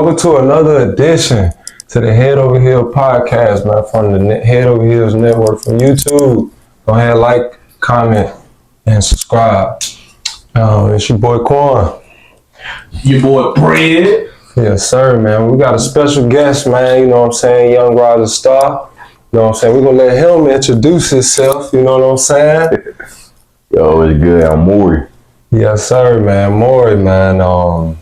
Welcome to another edition to the Head Over Heel podcast, man, from the Head Over Heels Network from YouTube. Go ahead, like, comment, and subscribe. It's your boy Quan. Your boy Bread. Yes, sir, man. We got a special guest, man. You know what I'm saying? Young Rising Star. You know what I'm saying? We're going to let him introduce himself. You know what I'm saying? Yo, it's good. I'm Kemori. Yes, sir, man. Maury, man.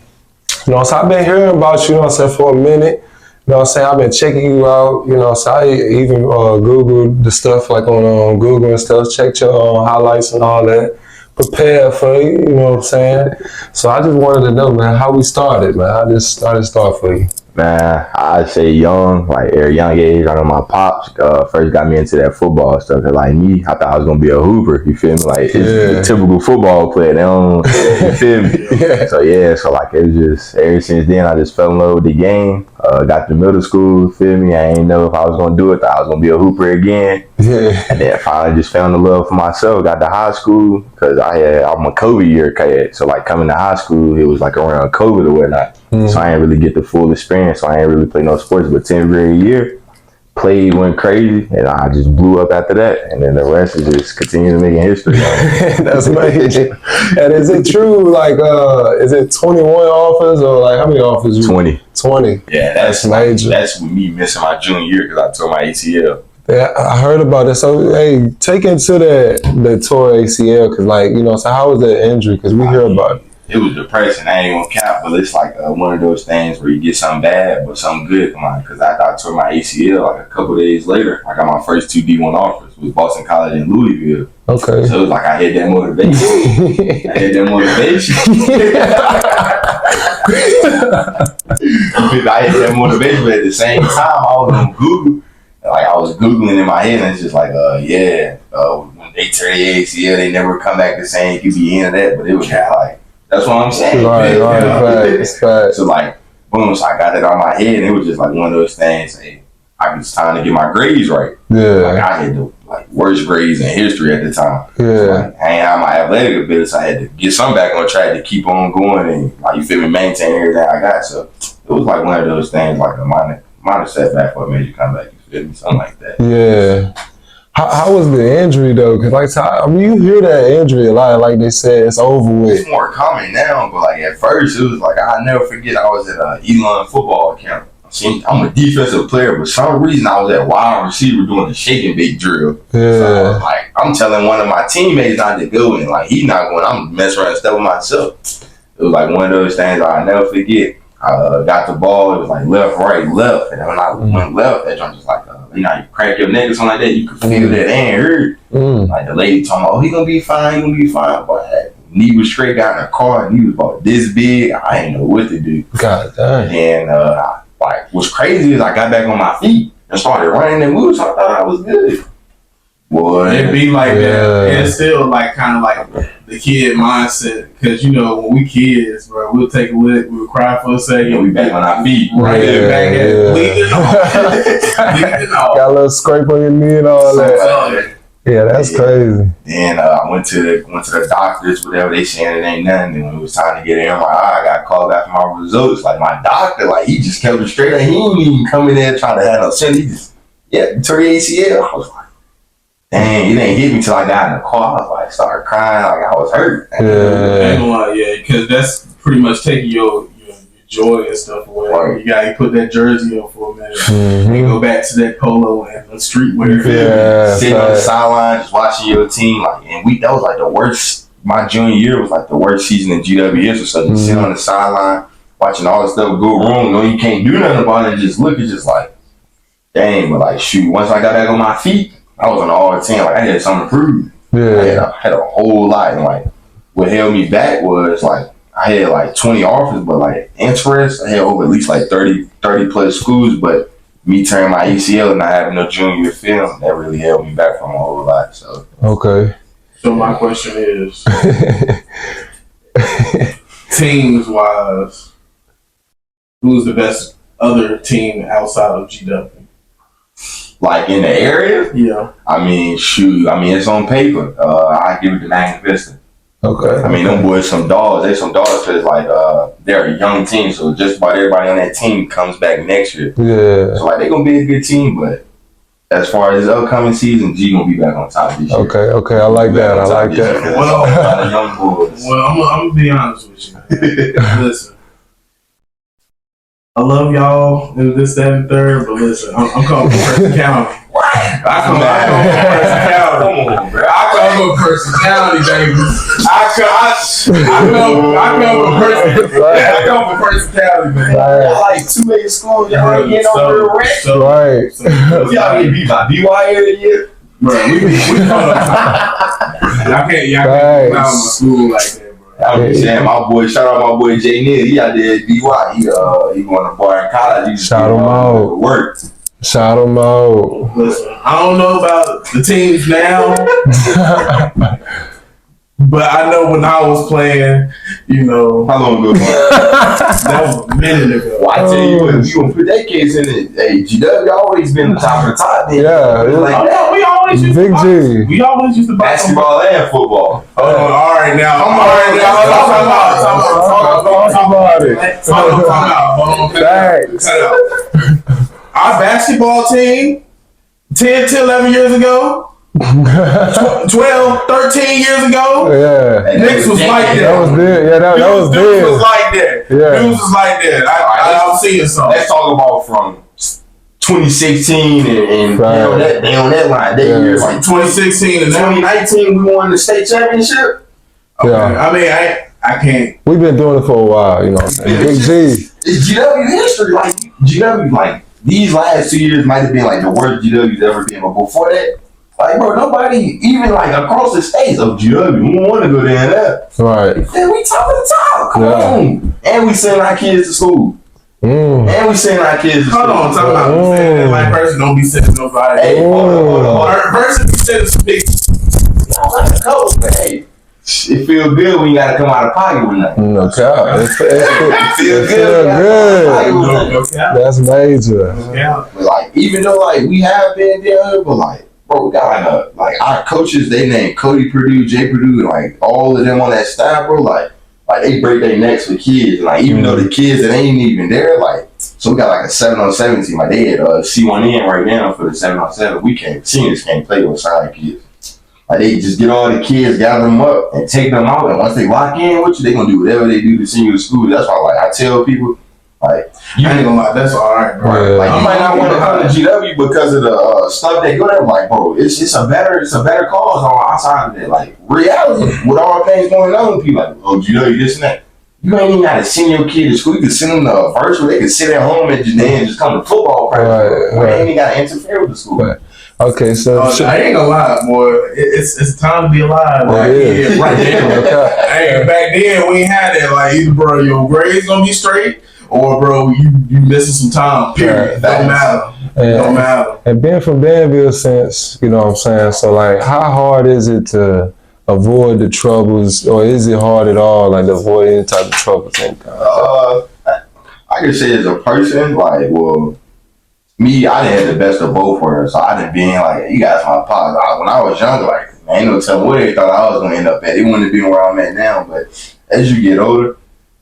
You know, so I've been hearing about you, you know what I'm saying, for a minute. You know what I'm saying? I've been checking you out. You know, so I even Googled the stuff like on Google and stuff, checked your highlights and all that. Prepared for you, you know what I'm saying? So I just wanted to know, man, how we started, man. How this start for you? Man, I'd say young, like at a young age. I know my pops first got me into that football stuff. And like me, I thought I was gonna be a hooper. You feel me? Like it's the typical football player. They don't, you feel me? So like it was just ever since then I just fell in love with the game. Got to middle school, feel me? I ain't know if I was gonna do it. Thought I was gonna be a hooper again. Yeah. And then finally just found the love for myself. Got to high school because I'm a COVID year kid. So like coming to high school, it was like around COVID or whatnot. So I didn't really get the full experience. So I didn't really play no sports. But 10th grade year, played, went crazy, and I just blew up after that. And then the rest is just continuing making history. That's amazing. And is it true, like, is it 21 offers or like how many offers? 20. 20. Yeah, that's major. That's with me missing my junior year because I tore my ACL. Yeah, I heard about it. So, hey, take into the tore ACL because, like, you know, so how was that injury? Because we hear about it. It was depressing. I ain't gonna cap, but it's like one of those things where you get something bad, but something good come on. Because after I tore my ACL, like a couple of days later, I got my first 2 D1 offers with Boston College in Louisville. Okay. So it was like I had that motivation. I had that motivation, but at the same time, I was on Google. Like I was Googling in my head, and it's just like, when they tear the ACL, they never come back the same. You could be in that, but it was like, that's what I'm saying. Right. So like, boom, so I got it on my head, and it was just like one of those things. Hey, it's time to get my grades right. Yeah. Like I had the worst grades in history at the time. Yeah. So, like, I ain't have my athletic ability, so I had to get some back on track to keep on going and like you feel me, maintain everything I got. So it was like one of those things, like a minor setback for a major comeback. You feel me, something like that. Yeah. How was the injury though? Cause like I mean, you hear that injury a lot. Like they said, it's over with. It's more common now, but like at first it was like I'll never forget. I was at Elon football camp. See, I'm a defensive player, but for some reason I was at wide receiver doing the shake and bake drill. Yeah. So like I'm telling one of my teammates not to go, and like he's not going. I'm messing around and stuff with myself. It was like one of those things I'll never forget. I got the ball. It was like left, right, left, and when I went left, that joint was like, you crack your neck or something like that. You could feel that and hurt. Like the lady told me, "Oh, he gonna be fine. He gonna be fine." But knee was straight. Got in the car, and he was about this big. I didn't know what to do. God damn. And what's crazy is I got back on my feet and started running and moving. So I thought I was good. Boy, it be like that. And it's still like kind of like the kid mindset, because you know when we kids, bro, we'll take a lick, we'll cry for a second, we back on our feet, right? Back at bleeding off. Got a little scrape on your knee and all that. Yeah, that's crazy. Then I went to the doctors, whatever they saying it ain't nothing. And when it was time to get an MRI, I got called back for my results. Like my doctor, like he just kept it straight. He didn't even come in there trying to have no sense. He just tore your ACL. I was like, dang, it didn't hit me till I got in the car. I was like, started crying, like I was hurt. Because that's pretty much taking your joy and stuff away. Right. You gotta put that jersey on for a minute and go back to that polo and the streetwear. Sitting on the sideline, just watching your team, like, and that was like the worst. My junior year was like the worst season in GWS or something. Sitting on the sideline, watching all this stuff go wrong. No, you can't do nothing about it. Just look, it's just like, dang. But like, shoot, once I got back on my feet, I was on the all-10. Like I had something to prove. Yeah, I had a whole lot, and like what held me back was like I had like 20 offers, but like interest, I had over at least like 30 plus schools. But me tearing my ACL and not having no junior year film, that really held me back from a whole lot. So okay. So my question is, teams wise, who's the best other team outside of GW? Like in the area? Yeah. I mean, shoot. I mean, it's on paper. I give it to Magna Vista. Okay. I mean, them boys some dogs. They some dogs because like they're a young team, so just about everybody on that team comes back next year. Yeah. So like they gonna be a good team, but as far as this upcoming season, G gonna be back on top this year. Okay. I like that. I like that. Well, a lot of young boys. Well, I'm gonna be honest with you. Listen, I love y'all and this, that, and third, but listen, I'm coming from Person County. I come from Person County. Come on, bro. I come from Person County, baby. I come from Person County, baby. I like 2A schools. Y'all getting on real rent. Right. Y'all get beat by BY every year. Bro, we call up. Y'all can't come out of my school like that. I'm just saying, my boy, shout out my boy Jay Neal. He out there at BY. He going to bar in college. He shout him out. Work. Shout him out. Listen, I don't know about the teams now, but I know when I was playing, you know. How long ago? That was a minute ago. Well, I tell you what, you gonna put that case in it. Hey, GW always been the top of the top. Then. Yeah, like that. We always used Big G. We always used to buy Basketball and football. All right now. Talk about it. Thanks. Our basketball team, 10 to 11 years ago, 12, 13 years ago, yeah. Knicks was like that. That was good. Yeah, that was Dudes good. was like that. Yeah. Dudes was like that. I'm seeing something. Let's talk about from 2016 and right. they on that line. That year, like 2016 and 2019, we won the state championship. Okay. Yeah. I mean, I can't. We've been doing it for a while, you know. Big G. It's GW history. Like GW, like these last 2 years might have been like the worst GW's ever been, but before that, like bro, nobody even like across the states of GW, we don't want to go down there. Right. Then we top of the top. Come on. And we send our kids to school. And we send our kids to school. Hold on, talking about saying that like person don't be sending nobody. Hey, hold on. Person be sending some big. I like the coach, but hey, it feels good when you gotta come out of pocket with nothing. No cap. It Feels good. That's major. Yeah. But like, even though like we have been there, but like, bro, we got like our coaches. They named Cody Purdue, Jay Purdue, and like all of them on that staff, bro. Like they break their necks for kids. And, like even though the kids that ain't even there, like so we got like a 7-on-7 team. Like they had C1N right now for the 7-on-7. Seniors can't play with side kids. Like they just get all the kids, gather them up, and take them out. And once they lock in with you, they gonna do whatever they do to send you to school. That's why, like, I tell people, like, you ain't gonna lie, that's all right, bro. Yeah. Like, you might not want to come to GW because of the stuff they go there. Like, bro, it's a better cause on our side of that. Like, reality with all things going on, people like, oh, GW, this and that. You ain't even gotta send your kid to school. You can send them to virtual. They can sit at home and just come to football practice. They ain't even gotta interfere with the school. Right. Okay, so I ain't gonna lie, boy. It's time to be alive. Right is. Right there. Hey, back then we ain't had that. Like either, bro, your grades gonna be straight, or bro, you missing some time. Period. Don't matter. Don't matter. And being from Danville since, you know what I'm saying. So like, how hard is it to avoid the troubles, or is it hard at all, like to avoid any type of troubles? I can say as a person, like, well. Me, I didn't have the best of both worlds, so I didn't be like, you guys my pops. When I was younger, like, ain't no telling where they thought I was gonna end up at. They wouldn't have been where I'm at now. But as you get older,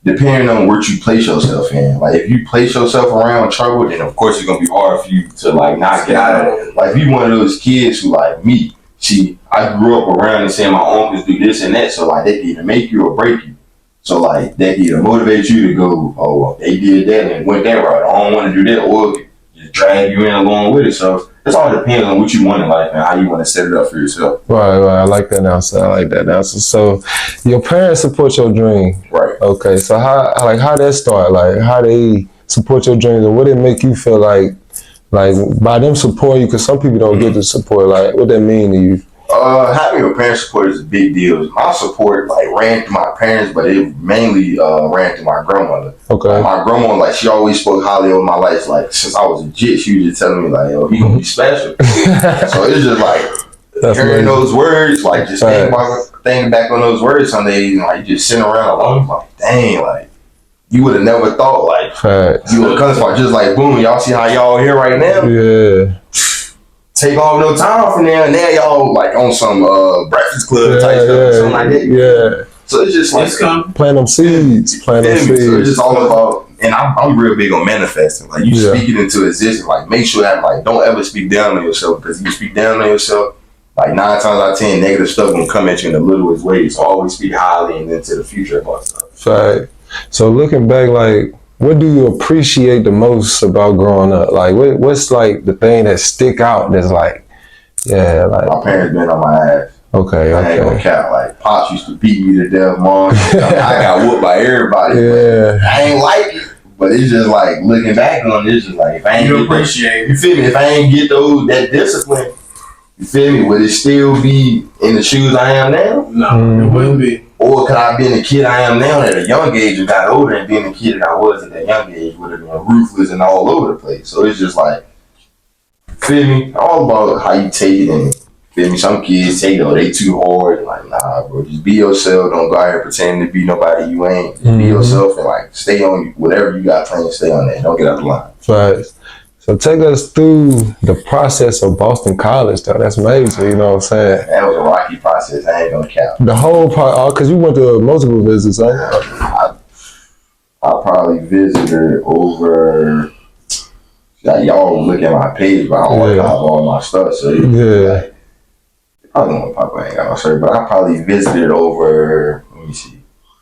depending on where you place yourself in, like if you place yourself around trouble, then of course it's gonna be hard for you to like not get out of it. Like if you one of those kids who like me, I grew up around and saying my uncles do this and that, so like they can either make you or break you. So like they can either motivate you to go, oh, well, they did that and went that route. I don't want to do that, or just drag you in along with it. So it all depends on what you want in life and how you want to set it up for yourself. Right. I like that answer. So your parents support your dream. Right. Okay. So how that start? Like how they support your dreams, and what it make you feel like by them supporting you? Because some people don't get the support. Like what that mean to you? Having your parents support is a big deal. My support ran through my parents, but it mainly ran through my grandmother. Okay. My grandma, she always spoke highly of my life. Like since I was a jit, she was just telling me like, "Yo, he gonna be special." So it's just like hearing those words, like just thinking back on those words some days, and like just sitting around alone, like dang, like you would have never thought you would come spot just like boom. Y'all see how y'all here right now? Yeah. take off no time from there. And now y'all like on some Breakfast Club type stuff or something like that. Yeah. So it's just like plant them seeds. So it's just all about, and I'm real big on manifesting. Like you speak it into existence. Like make sure that like don't ever speak down on yourself, because if you speak down on yourself, like 9 times out of 10, negative stuff gonna come at you in the littlest ways. So always speak highly and into the future about stuff. Right. So looking back, like, what do you appreciate the most about growing up? Like, what's like the thing that stick out? That's like, yeah, like my parents been on my ass. Okay. I ain't gonna count. Like pops used to beat me to death, mom. I got whooped by everybody. Yeah. I ain't like it, but it's just like looking back on it, it's just like if I ain't you appreciate you feel me? If I ain't get that discipline, you feel me? Would it still be in the shoes I am now? No, it wouldn't be. Or could I have been the kid I am now at a young age and got older, and being the kid that I was at that young age would have been ruthless and all over the place? So it's just like, feel me? All about how you take it, and feel me? Some kids take it, oh, they too hard. Like, nah, bro, just be yourself. Don't go out here pretending to be nobody you ain't. Just be yourself and like stay on whatever you got planned. Stay on that. Don't get out the line. Right. So take us through the process of Boston College, though. That's major, you know what I'm saying? That was a rocky process. I ain't gonna count. The whole part, because you went to multiple visits, right? I probably visited over. Y'all look at my page, but I don't have all my stuff. So like, probably don't Papa ain't got no shirt, but I probably visited over. Let me see.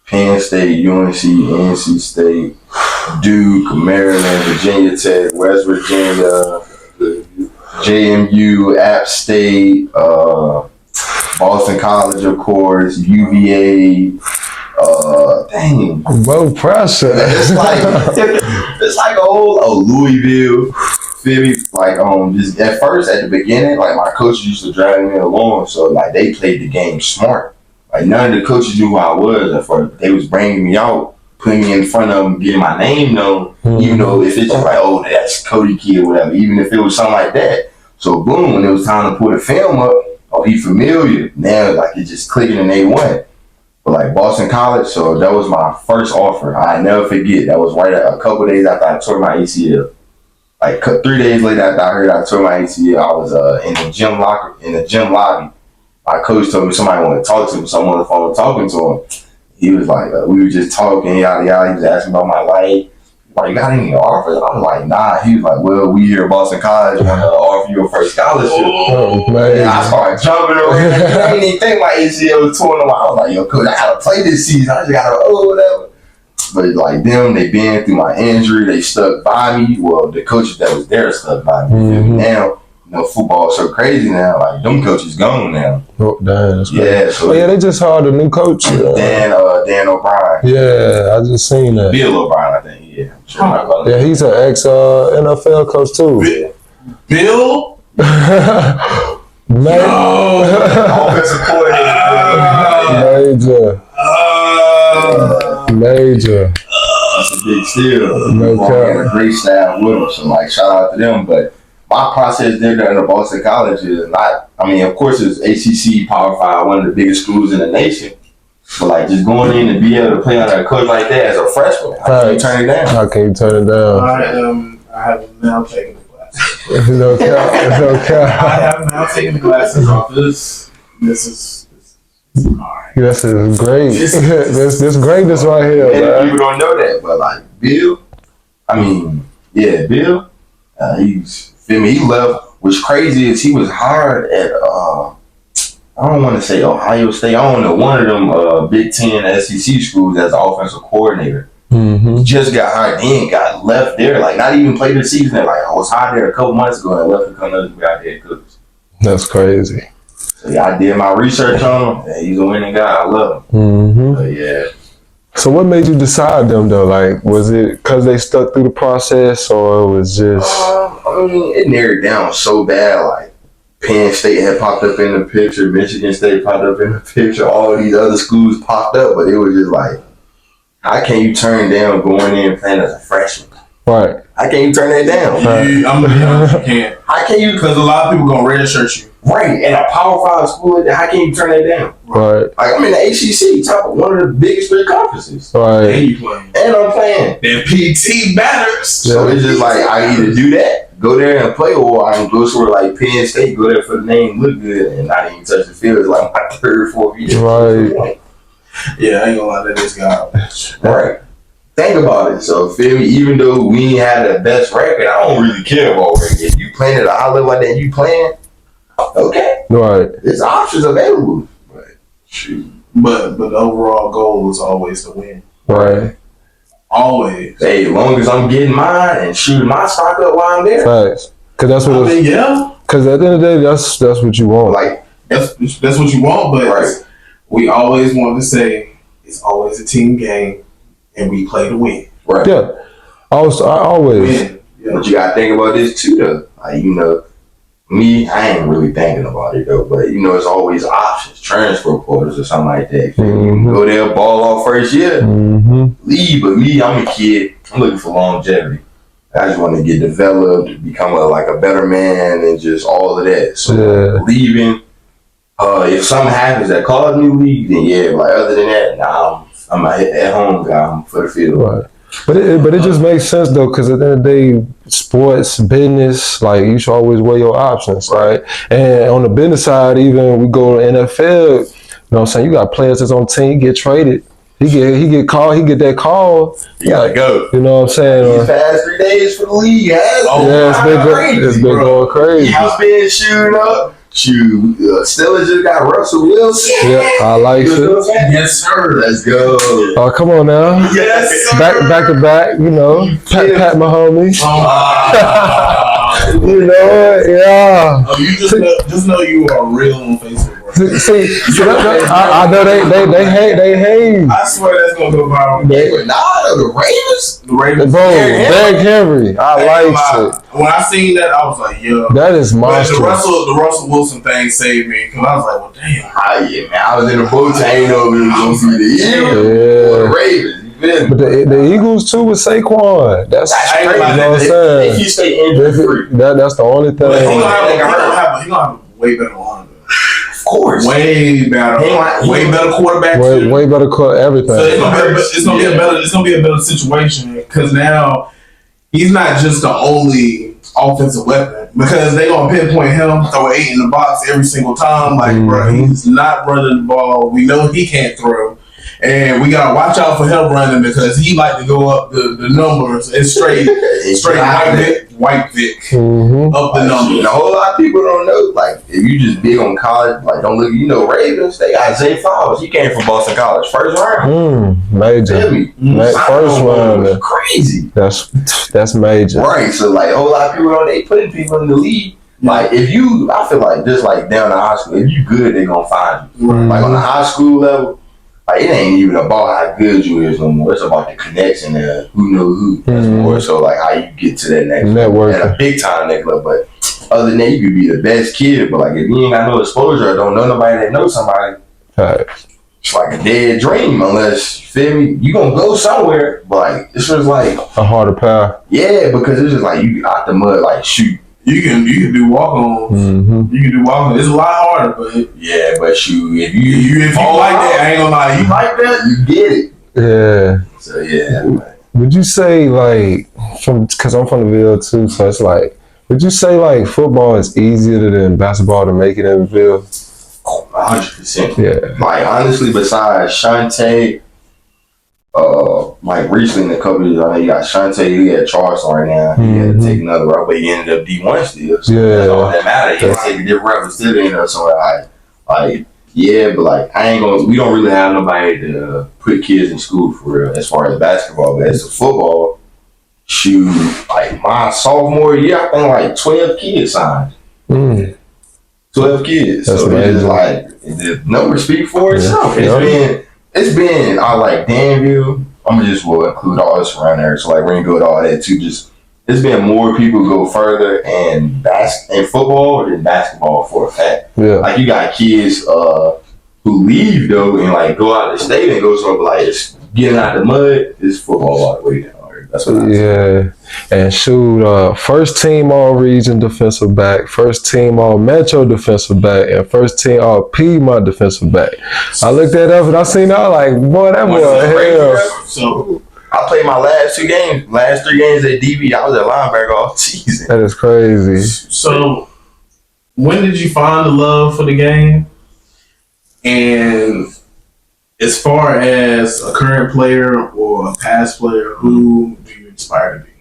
Penn State, UNC, NC State, Duke, Maryland, Virginia Tech, West Virginia, JMU, App State, Boston College, of course, UVA. Dang. Low pressure. It's like Louisville. Feel me? Like just at first, at the beginning, like my coaches used to drag me along, so like they played the game smart. Like none of the coaches knew who I was at first. They was bringing me out, putting me in front of them, getting my name known. Even though if it's just like, oh, that's Cody kid or whatever. Even if it was something like that. So boom, when it was time to put a film up, oh, he familiar. Now like it just clicking and they won. But like Boston College, so that was my first offer. I never forget. That was right a couple days after I tore my ACL. Like 3 days later after I heard I tore my ACL, I was in the gym lobby. My coach told me somebody wanted to talk to him, so I'm on the phone talking to him. He was like, we were just talking, yada yada. He was asking about my life. Like, you got any offers? I was like, nah. He was like, well, we here at Boston College want to offer you a first scholarship. Oh, man. And I started jumping around. I didn't even think my ACL was torn away. I was like, yo, coach, I gotta play this season. I just gotta whatever. But like them, they been through my injury. They stuck by me. Well, the coaches that was there stuck by me. Now, football is so crazy now. Like them coaches gone now. Oh, damn. That's crazy. Yeah. So they just hired a new coach. Dan O'Brien. Yeah, I just seen that. Bill O'Brien, I think. Yeah. I'm sure yeah, he's an ex NFL coach too. Bill? Offensive coordinator. Major. That's a big steal. No Got a great staff with them, so like shout out to them. But my process there at Boston College is not. I mean, of course, it's ACC Power 5, one of the biggest schools in the nation. But like just going in and be able to play under a coach like that as a freshman, how can you turn it down? How can you turn it down? I have now taken the classes. No cap. I have now taken the classes off. This is alright. This is great. this greatness right here, man. People don't know that, but like Bill, Bill, he left. What's crazy is he was hired at I don't want to say Ohio State. I don't know, one of them Big Ten SEC schools as an offensive coordinator. He just got hired and got left there. Like not even played the season. Like I was hired there a couple months ago and left to come to out head coach. That's crazy. So yeah, I did my research on him. And he's a winning guy. I love him. But yeah. So what made you decide them though? Like, was it because they stuck through the process, or it was just? I mean, it narrowed down so bad. Like Penn State had popped up in the picture, Michigan State popped up in the picture, all these other schools popped up, but it was just like, how can you turn down going in and playing as a freshman? Right. How can you turn that down? I'm gonna be honest, you can't. How can you? Because a lot of people gonna red shirt you. Right, in a Power 5 school, how can you turn that down? Right. Like, I'm in the ACC, top of one of the biggest three conferences. Right. And you playing. And I'm playing. Then PT matters. So it's just like, I either do that, go there and play, or I can go somewhere like Penn State, go there for the name, look good, and not even touch the field. It's like my third, fourth year. Right. Yeah, I ain't gonna lie, that is God. Right. Think about it. So, feel me? Even though we ain't had the best record, I don't really care about record. If you playing at a high level like that, you playing, okay. Right. There's options available. But shoot. But the overall goal is always to win. Right. Always. Hey, as long as I'm getting mine and shooting my stock up while I'm there. Facts. Cause that's what. Yeah. Cause at the end of the day, that's what you want. Like that's what you want, but right. We always want to say it's always a team game, and we play to win. Right. Yeah. I always. Win. Yeah. But you gotta think about this too, though. Like, you know, me, I ain't really thinking about it though. But you know, it's always options, transfer portals or something like that. You go there, ball off first year, leave. But me, I'm a kid. I'm looking for longevity. I just want to get developed, become a better man, and just all of that. So leaving. If something happens that calls me leave, then yeah. Like other than that, nah, I'm at home guy. I'm for the field. Right. But it just makes sense though, because at the end of the day, sports, business, like you should always weigh your options, right? And on the business side, even we go to NFL, you know what I'm saying? You got players that's on the team, get traded. He get called, he get that call. You gotta go. You know what I'm saying? These past 3 days for the league, It's been going crazy. He's been shooting up. Stella just got Russell Wilson. Yeah, I like it. Yes, sir. Let's go. Oh, come on now. Yes, sir. Back to back, you know. Pat my homies. You know it, yeah. Oh, you just know you are real on Facebook. See, I know they hate. I swear that's gonna go viral. The Ravens. The Ravens. Bro, Derrick Henry. I like it. When I seen that, I was like, yo. That is monstrous. The Russell Wilson thing saved me because I was like, well, damn. Yeah, man. I was in the boat. I ain't know if it was gonna be the Eagles or the Ravens. But the Eagles too with Saquon. That's straight. You know what I'm saying? He stay injury free. That's the only thing. He gonna have a way better line. Of course, way better quarterback. Way better everything. So it's gonna be a better situation because now he's not just the only offensive weapon because they gonna pinpoint him, throw 8 in the box every single time. Like, bro, he's not running the ball. We know he can't throw. And we gotta watch out for him running because he like to go up the numbers and straight white Vic up the numbers. And a whole lot of people don't know. Like, if you just big on college, like don't look. You know, Ravens. They got Zay Flowers. He came from Boston College, first round. Major. First round. Crazy. That's major. Right. So like a whole lot of people know they putting people in the league. Like if you, I feel like just like down to high school, if you good, they gonna find you. Like on the high school level. Like, it ain't even about how good you is no more. It's about the connection and who knows who. That's more so like how you get to that next level. At a big time next level. But other than that, you could be the best kid. But like if you ain't got no exposure or don't know nobody that knows somebody, it's like a dead dream unless, you feel me, you gonna go somewhere. But like it's just like a harder path. Yeah, because it's just like you out the mud, like shoot. You can do walk-ons. You can do walk-ons. It's a lot harder, but yeah, but shoot, if you like that, I ain't gonna lie. You like that, you get it. Yeah. So yeah. Would you say like because I'm from the Ville too, so it's like, would you say like football is easier than basketball to make it in the Ville? 100%. Yeah. Like honestly, besides Shante, like recently in a couple years, I know you got Shante, he had Charleston right now. He had to take another route, but he ended up D1 still. So that's all that matters. He had to take a different route, but still ended up somewhere like yeah, but like we don't really have nobody to put kids in school for real as far as basketball, but as for football, shoot, like my sophomore year, I think like 12 kids signed. 12 kids. That's so amazing. It's like the numbers speak for itself. It's been I like Danville. I'm gonna just include all this around there. So like Ringgold, all that too. Just it's been more people go further in football than basketball for a fact. Yeah. Like you got kids who leave though and like go out of the state and go somewhere like it's getting out the mud. It's football all the way down. That's what I Yeah, and shoot, first team all region defensive back, first team all metro defensive back, and first team all Piedmont defensive back. I looked that up and I seen that, like, boy, that boy, hell. So I played my last 3 games at DB. I was at linebacker all season. That is crazy. So when did you find the love for the game? And as far as a current player or a past player, who do you aspire to be?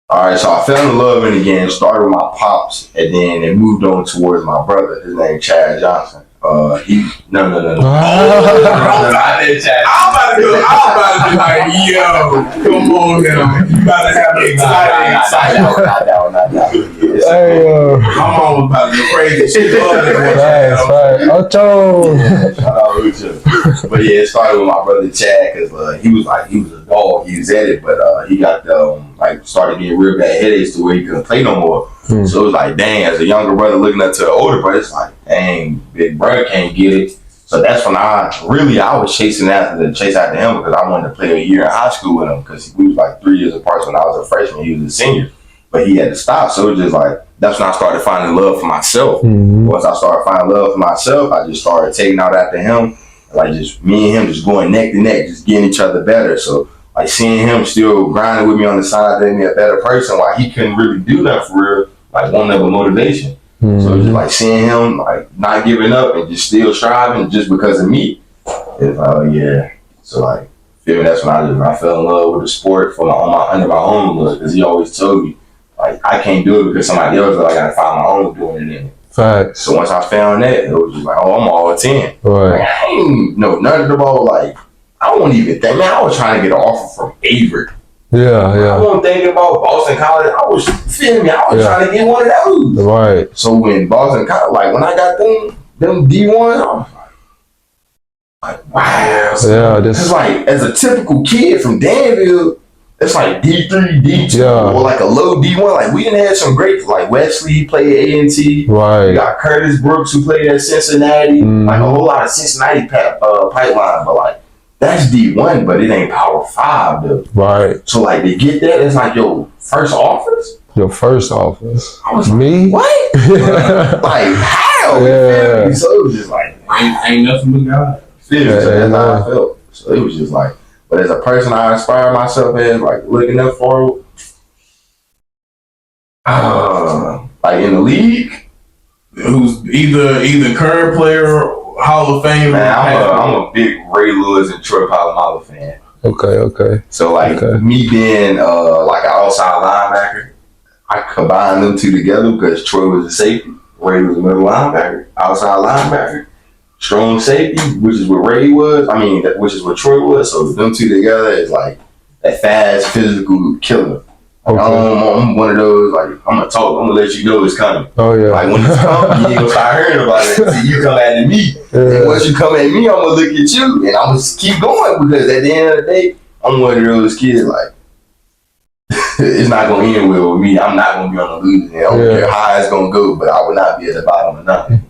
All right, so I fell in love in the game. Started with my pops, and then it moved on towards my brother. His name Chad Johnson. No. I'm about to be like, yo, come on now. You gotta have me excited. Not that. Hey, I'm almost about to go crazy. She loves it. right. Ocho. Shout out Lucha. But yeah, it started with my brother Chad because he was a dog. He was at it, but he got started getting real bad headaches to where he couldn't play no more. So it was like, dang, as a younger brother looking up to the older brother, it's like, dang, big brother can't get it. So that's when I was chasing after him because I wanted to play a year in high school with him because we was like 3 years apart. So when I was a freshman, he was a senior, but he had to stop. So it was just like, that's when I started finding love for myself. Once I started finding love for myself, I just started taking out after him. Like just me and him just going neck to neck, just getting each other better. So like seeing him still grinding with me on the side, making me a better person while he couldn't really do that for real, like one level motivation. So it's just like seeing him like not giving up and just still striving just because of me. It's like, oh yeah. So like, feel me, that's when I fell in love with the sport under my own look, because he always told me, like, I can't do it because somebody else, but I gotta find my own doing it in it. Facts. So once I found that, it was just like, oh, I'm all 10. Right. Like, I ain't know nothing about, like, I won't even think, man, I was trying to get an offer from Avery. I wasn't thinking about Boston College. I was trying to get one of those. Right. So when Boston College, like, when I got them D1, I was like, wow. So it's like, as a typical kid from Danville, it's like D3, D2, or like a low D1. Like, we didn't have some great, like Wesley, he played at A&T. Right. You got Curtis Brooks, who played at Cincinnati. Like, a whole lot of Cincinnati pipeline, but like, that's D1, but it ain't Power 5, though. Right. So, like, to get that, it's like, yo, first offers? Your first offers. I was me? Like, what? Like, how? Yeah. So it was just like, ain't nothing but God. So that's how I felt. So it was just like, but as a person I inspire myself as, like, looking up for, like, in the league, who's either current player, Hall of Fame. Man, I'm a big Ray Lewis and Troy Polamalu fan. Okay. So like me being like an outside linebacker, I combined them two together because Troy was a safety, Ray was a middle linebacker, outside linebacker, strong safety, which is what Ray was. I mean, which is what Troy was. So them two together is like that fast, physical killer. Okay. I'm one of those, like, I'm gonna talk, I'm gonna let you know it's coming. Oh yeah. Like when it's coming, you ain't gonna start hearing about it until you come at me. And once you come at me, I'm gonna look at you and I'm gonna keep going, because at the end of the day, I'm one of those kids, like, it's not gonna end well with me. I'm not gonna be on the losing end. I don't care how it's gonna go, but I will not be at the bottom of nothing.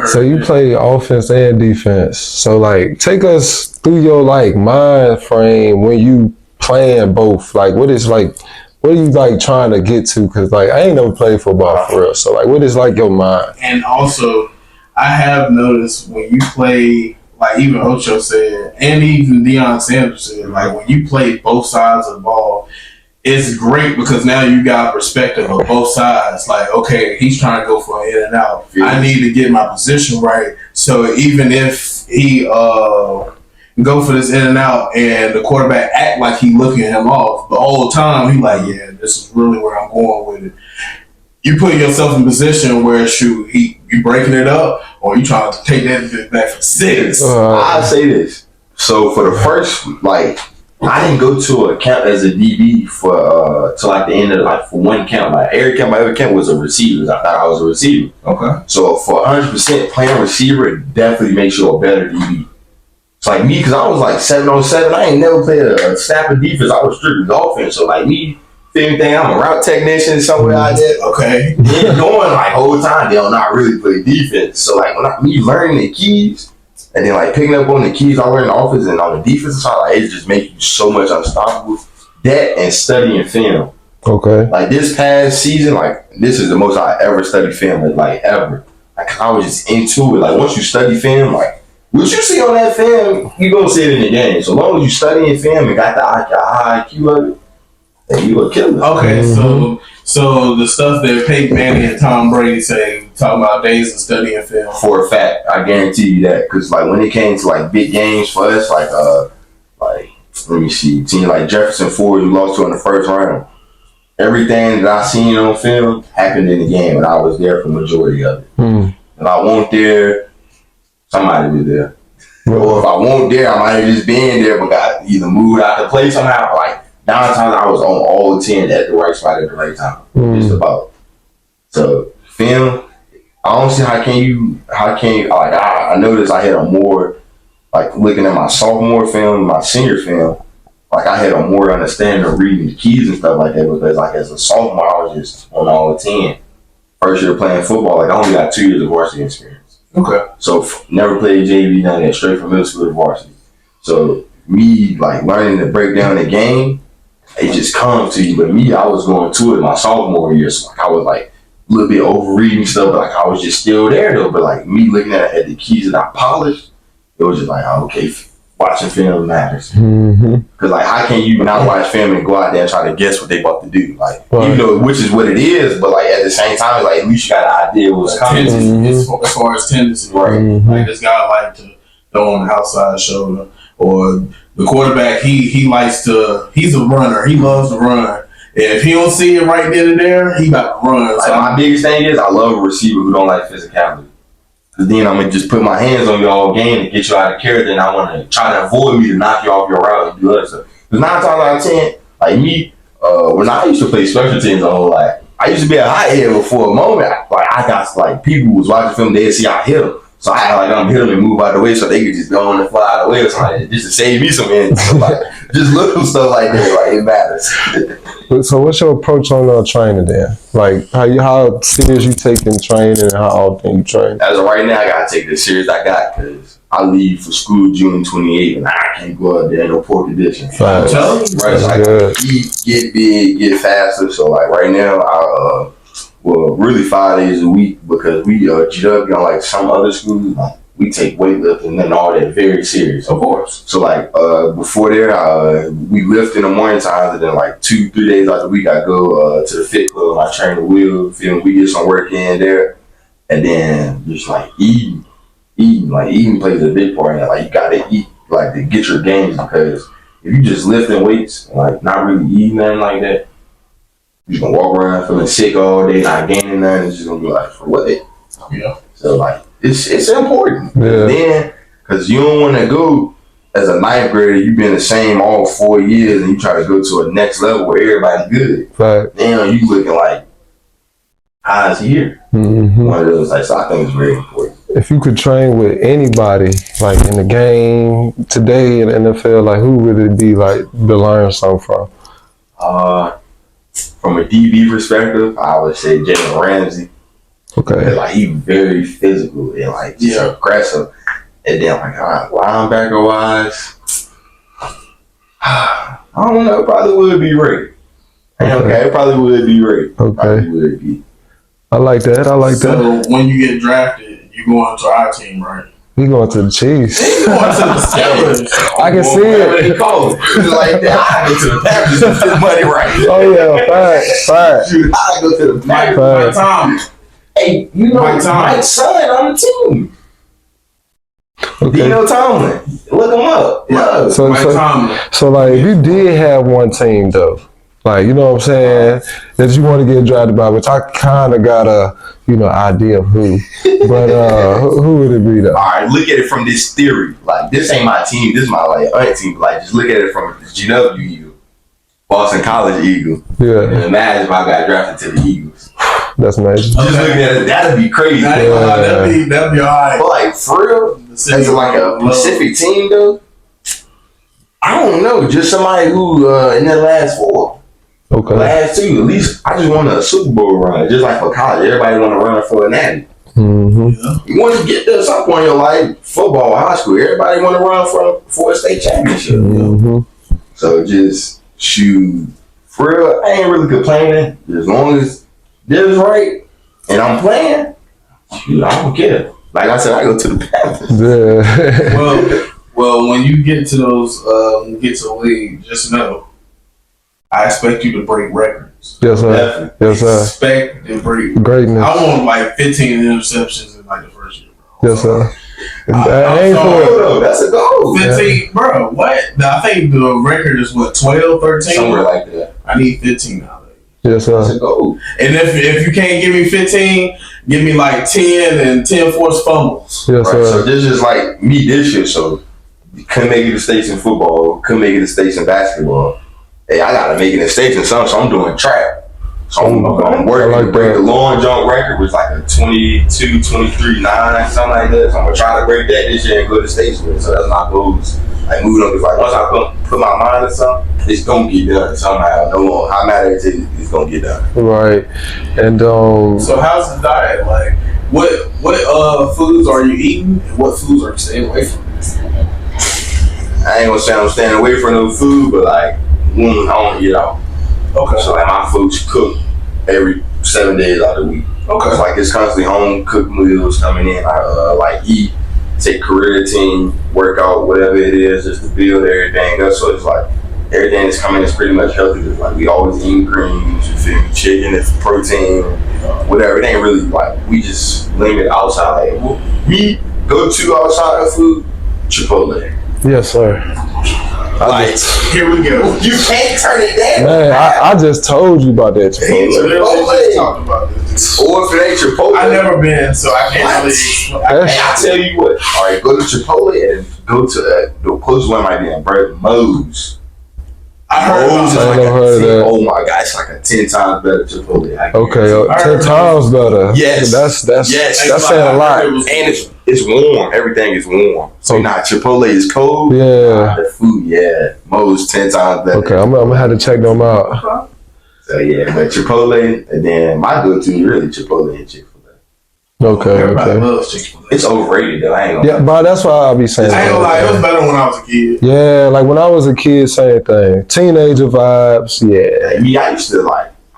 So you play offense and defense. So like, take us through your like mind frame when you playing both. Like, what are you like trying to get to? Cause like, I ain't never played football for real. So like, what is like your mind? And also, I have noticed when you play, like even Ocho said, and even Deion Sanders said, like when you play both sides of the ball, it's great because now you got perspective of both sides. Like, okay, he's trying to go for an in and out. I need to get my position right. So even if he go for this in and out and the quarterback act like he looking him off, the whole time he like, yeah, this is really where I'm going with it. You put yourself in a position where you breaking it up, or you trying to take that back for 6. I'll say this. So for the first, like, I didn't go to a camp as a DB for to like the end of like for one camp. Like every camp I ever camp was a receiver. I thought I was a receiver. Okay. So for 100% playing receiver, it definitely makes you a better DB. It's like me, because I was like 7-on-7. I ain't never played a snap of defense. I was strictly offense. So like me, anything, I'm a route technician somewhere out there. Okay. Then knowing like whole time they'll not really play defense. So like me learning the keys and then like picking up on the keys I learned in the offense and on the defensive side, like it just makes you so much unstoppable. that and studying film. Okay. Like this past season, like this is the most I ever studied film, like ever. Like I was just into it. Like once you study film, like what you see on that film, you gonna see it in the game. So long as you studying film and got the high IQ of it, then you a killer. Okay, so the stuff that Peyton Manning and Tom Brady say, talking about days of studying film. For a fact, I guarantee you that. Because like when it came to like big games for us, like let me see, team like Jefferson Ford, who lost to in the first round. Everything that I seen on film happened in the game, and I was there for the majority of it. If I weren't there, somebody was there. Or if I weren't there, I might have just been there, but got either moved out the play somehow. Like 9 times I was on all the 10 at the right spot at the right time. Just about. So film, I don't see how can you like I noticed I had a more like looking at my sophomore film, my senior film. Like I had a more understanding of reading the keys and stuff like that because like as a sophomore I was just on all the 10. First year playing football, like I only got 2 years of varsity experience. Okay. So never played JV, none of that, straight from middle school to varsity. So me like learning to break down the game, it just comes to you. But me, I was going to it my sophomore year, so like I was like a little bit over reading stuff, but like I was just still there though. But like me looking at the keys that I polished, it was just like, okay, watching film matters. Because like, how can you not watch film and go out there and try to guess what they about to do? Like, even though which is what it is, but like at the same time, like at least you got an idea what's coming. As far as tendency, right? Like this guy like to throw on the outside shoulder, or the quarterback he likes to. He's a runner. He loves to run. And if he don't see it right then and there, he got to run. Like my biggest thing is I love a receiver who don't like physicality. Cause then I'm gonna just put my hands on you all game to get you out of character, and I want to try to avoid me to knock you off your route and do other stuff. Cause 9 times out of 10, like me, when I used to play special teams a whole lot, I used to be a hothead before a moment. Like I got like people who was watching film, they'd see I hit them, so I had like I'm hit them and move out of the way so they could just go on and fly out of the way or something, just to save me some energy. So, like just little stuff like that, like it matters. So what's your approach on training then? Like how serious you taking training and how often you train? As of right now, I gotta take the serious I got because I leave for school June 28th and I can't go out there in no poor condition. Right. So I gotta eat, get big, get faster. So like right now, I really 5 days a week because we GW on like some other schools. Like, we take weightlifting and all that very serious. Of course. So like before there, we lift in the morning times, and then like 2-3 days out the week I go to the fit club. I train the wheel, we get some work in there, and then just like eating plays a big part in it. Like you gotta eat like to get your gains, because if you just lifting weights and like not really eating nothing like that, you're just gonna walk around feeling sick all day, not gaining nothing. It's just gonna be like, for what? Yeah. So like it's important. Yeah. Then, because you don't want to go as a 9th grader, you've been the same all 4 years, and you try to go to a next level where everybody's good. Right. Damn, you looking like how's here? One of those. Like, so I think it's very important. If you could train with anybody, like in the game today in the NFL, like who would it be like to learn something from? From a DB perspective, I would say Jalen Ramsey. Okay. Like he very physical and like just aggressive. And then like linebacker wise, I don't know. Probably would be Ray. Okay, it probably would be Ray. Okay. Probably would be. I like that. So when you get drafted, you go into our team, right? He going to the Chiefs. He's going to the Steelers. I can see it. They call it. Like that. I go to the Packers and get money right. Oh yeah, fact. Dude, I go to the Packers. Mike Thomas. Hey, you know Mike's son on the team. Okay. Dino Tomlin. Look him up. Yeah. So like if you did have one team though, like you know what I'm saying, that you want to get drafted by, which I kind of got a idea of who, but who would it be though? All right, look at it from this theory. Like this ain't my team. This is my like aunt team. Like just look at it from the GW Eagle, Boston College Eagle. Yeah. And imagine if I got drafted to the Eagles. That's nice. Just looking at it, that'd be crazy. That'd be alright. But like for real, as like a Pacific team though, I don't know. Just somebody who in their last 4. Okay. Last 2, at least I just want a Super Bowl run. Just like for college, everybody want to run for a natty. You want to get to some point in your life, football, high school, everybody want to run for a state championship. So just shoot, for real, I ain't really complaining. As long as this right and I'm playing, shoot, I don't care. Like I said, I go to the bathroom. Yeah. Well, when you get to those, get to the league, just know, I expect you to break records. Yes, sir. Definitely. Yes, sir. Expect and break. Greatness. I want like 15 interceptions in like the first year, bro. Yes, sir. I Aim for it. Oh, that's a goal. 15, bro. What? I think the record is what, 12, 13? Somewhere like that. I need 15 out of it. Yes, That's sir. a goal. And if you can't give me 15, give me like 10 and 10 forced fumbles. Yes, Right, so sir. this is like me this year, so couldn't make it to states in football, couldn't make it to states in basketball. Hey, I gotta make it to states in something, so I'm doing track. So I'm working I like to break that. the long jump record, which like a 22, 23, 9, something like that. So I'm gonna try to break that this year and go to states with it. So that's my goals. Like moving on, because like once I put my mind to something, it's gonna get done somehow. No matter how mad it is, it's gonna get done. Right. And So how's the diet? Like, what foods are you eating and what foods are you staying away from? I ain't gonna say I'm staying away from no food, but like, I don't eat out. Okay. So like my food's cooked every 7 days out of the week. Okay. It's like it's constantly home cooked meals coming in. I like eat, take creatine, work out, whatever it is, just to build everything up. So it's like everything that's coming is pretty much healthy. It's like we always eat greens, you feel me? Chicken, it's protein, whatever. It ain't really like we just limit outside. Like, we go to outside food, Chipotle. yes, sir. Like, Here we go. you can't turn it down. Man, I just told you about that So Chipotle. they just talked about this. Or if it ain't Chipotle, I've never been, so I can't What? really. Hey, I tell you what. All right, go to Chipotle and go to the closest one might be in Moe's. I heard Moe's is about I like never heard of that. oh my god, it's like a 10 times better Chipotle. I Okay, guarantee. 10 times better. Yes. That's Yes. that's saying a lot. And it's warm. Everything is warm. So now Chipotle is cold. Yeah. The food, yeah. Moe's 10 times better. Okay, I'm gonna have to check them out. So yeah, but Chipotle, and then my go-to is really Chipotle and Chick-fil-A. Okay, Everybody okay. loves Chick-fil-A. It's overrated though. I ain't gonna Yeah, but that's why I'll be saying. I ain't gonna lie, it was that. better when I was a kid. Yeah, like when I was a kid, same thing. Teenager vibes, yeah. Like me, I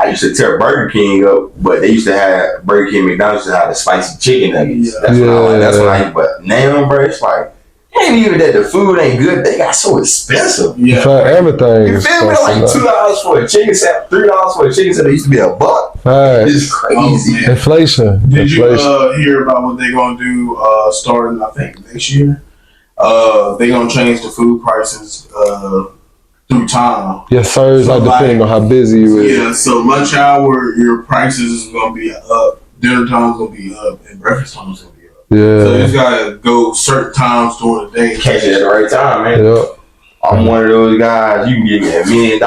used to tear Burger King up, but they used to have Burger King, McDonald's used to have the spicy chicken nuggets. Yeah. That's what I like. That's what Yeah. I eat. But now, bro, it's like it ain't even that the food ain't good. They got so expensive. Yeah. For everything. You is feel me? Like costing $2 for a chicken set, $3 for a chicken set. It used to be $1. Right. It's crazy. Oh, man. Inflation. Did you Inflation. hear about what they're gonna do starting, I think, next year? They're gonna change the food prices through time. Yes, sir. It's So, like depending on how busy you is. Yeah, so lunch hour, your prices is gonna be up, dinner time's gonna be up, and breakfast time's gonna be up. So you Yeah. just gotta go certain times during the day. Catch it at the right time, man. Yeah. I'm one of those guys. You can give me $1 million.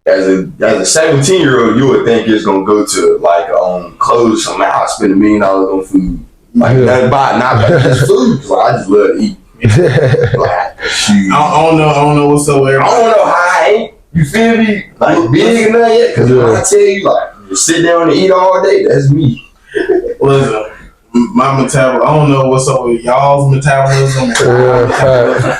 As a 17-year-old, you would think it's gonna go to like clothes. So man, I spend $1 million on food. Like Yeah. nothing but not like just food. So I just love to eat. Like, shoot. I don't know whatsoever. I don't know how I ain't. You feel me? Like big and nothing yet. Cause when I tell you, like, you sit down and eat all day, that's me. Listen, my metabolism. I don't know what's up with y'all's metabolism. Yeah,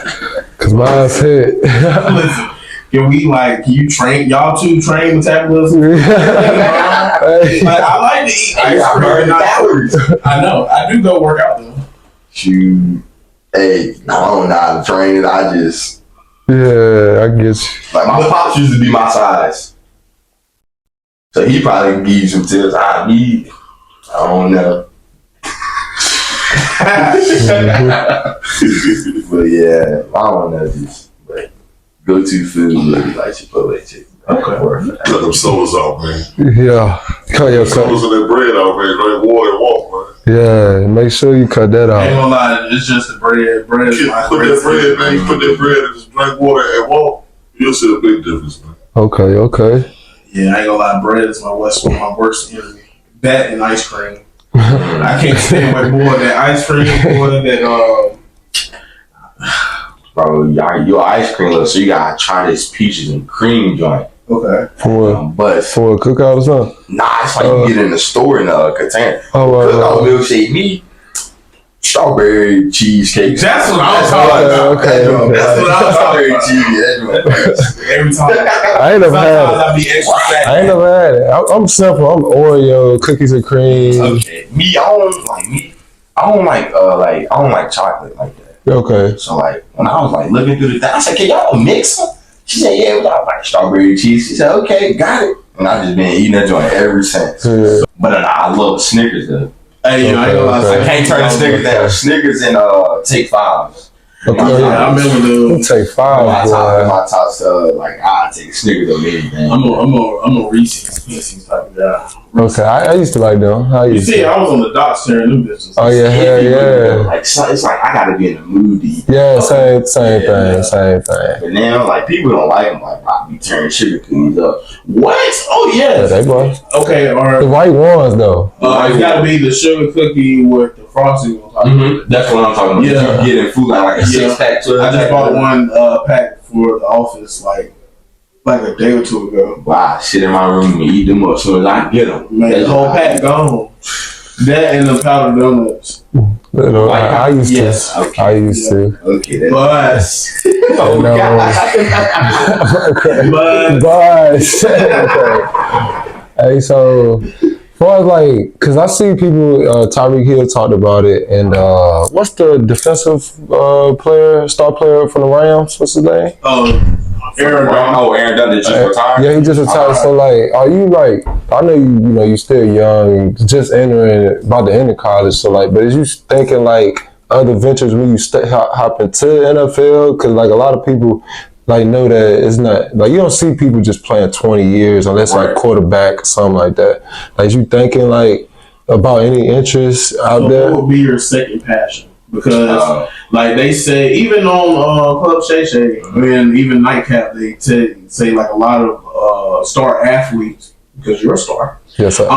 Cause mine's hit. Listen, can you train y'all two train metabolism? Hey. Like, I like to eat I ice got cream. burning and calories. I know. I do go work out though. Shoot. Hey, I don't know how to train it. I just Yeah, I get you. like my pops used to be my size. So he probably can give you some tips. I don't know. But yeah, I don't know this. But go-to food would be like Chipotle chicken. Okay. Cut them sodas off, man. Yeah. Cut your Sodas cut. and that bread off, man. Drink water and walk, man. Yeah, make sure you cut that I ain't out. gonna lie, it's just the bread. Bread is my Put that bread, man. You put that bread and just drink water and walk. You'll see a big difference, man. Okay, okay. Yeah, I ain't gonna lie, bread is my worst enemy. That and ice cream. I can't stand with more than ice cream, more than Bro, your ice cream look, so you gotta try this peaches and cream joint. okay. But For a cookout or something? nah, it's like you get in the store in a container. Oh, Cookout milkshake, me, strawberry cheesecake. That's what I'm talking about. Okay. That's what I'm talking Strawberry about. cheese. Every time. I ain't never had it. I be extra fat. I ain't never had it. I'm simple. I'm Oreo, cookies and cream. Okay. Me, I don't like chocolate like that. Okay. So like when I was like looking through the thing, I said, "Can y'all mix them?" She said, "Yeah, we got like strawberry cheese." She said, "Okay, got it." And I just been eating that joint ever since. Yeah. But I love Snickers though. Hey, I ain't gonna lie. I can't turn the Snickers down. Snickers and Take Fives. Okay. I remember You take five, My top like I take Snickers over anything. I'm a Reese's Pieces type of guy. Okay, I used to like them. You see, I was on the dock sharing them business. Oh yeah, hell yeah. Like it's like I gotta be in the mood. Yeah, same thing. But now, like people don't like them. Like I be turning sugar cookies up. What? Oh Yeah, yes. they was. Okay, or The white ones though. it's got to be the sugar cookie with the frosting on top. Mm-hmm. That's what I'm talking about. Yeah. You getting food like a 6-pack. I just bought one pack for the office like a day or two ago. Wow, sit in my room and eat them up as soon as I get them. Man, the whole pack gone. That and the powdered donuts. You know, I used yes. to. Okay. I used to. Okay. That's But oh No. God. But hey, so far as like, cause I see people, Tyreek Hill talked about it, and what's the defensive star player from the Rams? What's his name? Aaron Donald just retired. Yeah, he just retired. So like, are you like? I know you still young, just about to enter college. So like, but is you thinking like other ventures when you hop into NFL? Because like a lot of people like know that it's not like you don't see people just playing 20 years unless like quarterback or something like that. Like you thinking like about any interest out there? What would be your second passion? Because like they say, even on Club Shay Shay and even Nightcap, they say like a lot of star athletes, because you're a star. Yes, sir.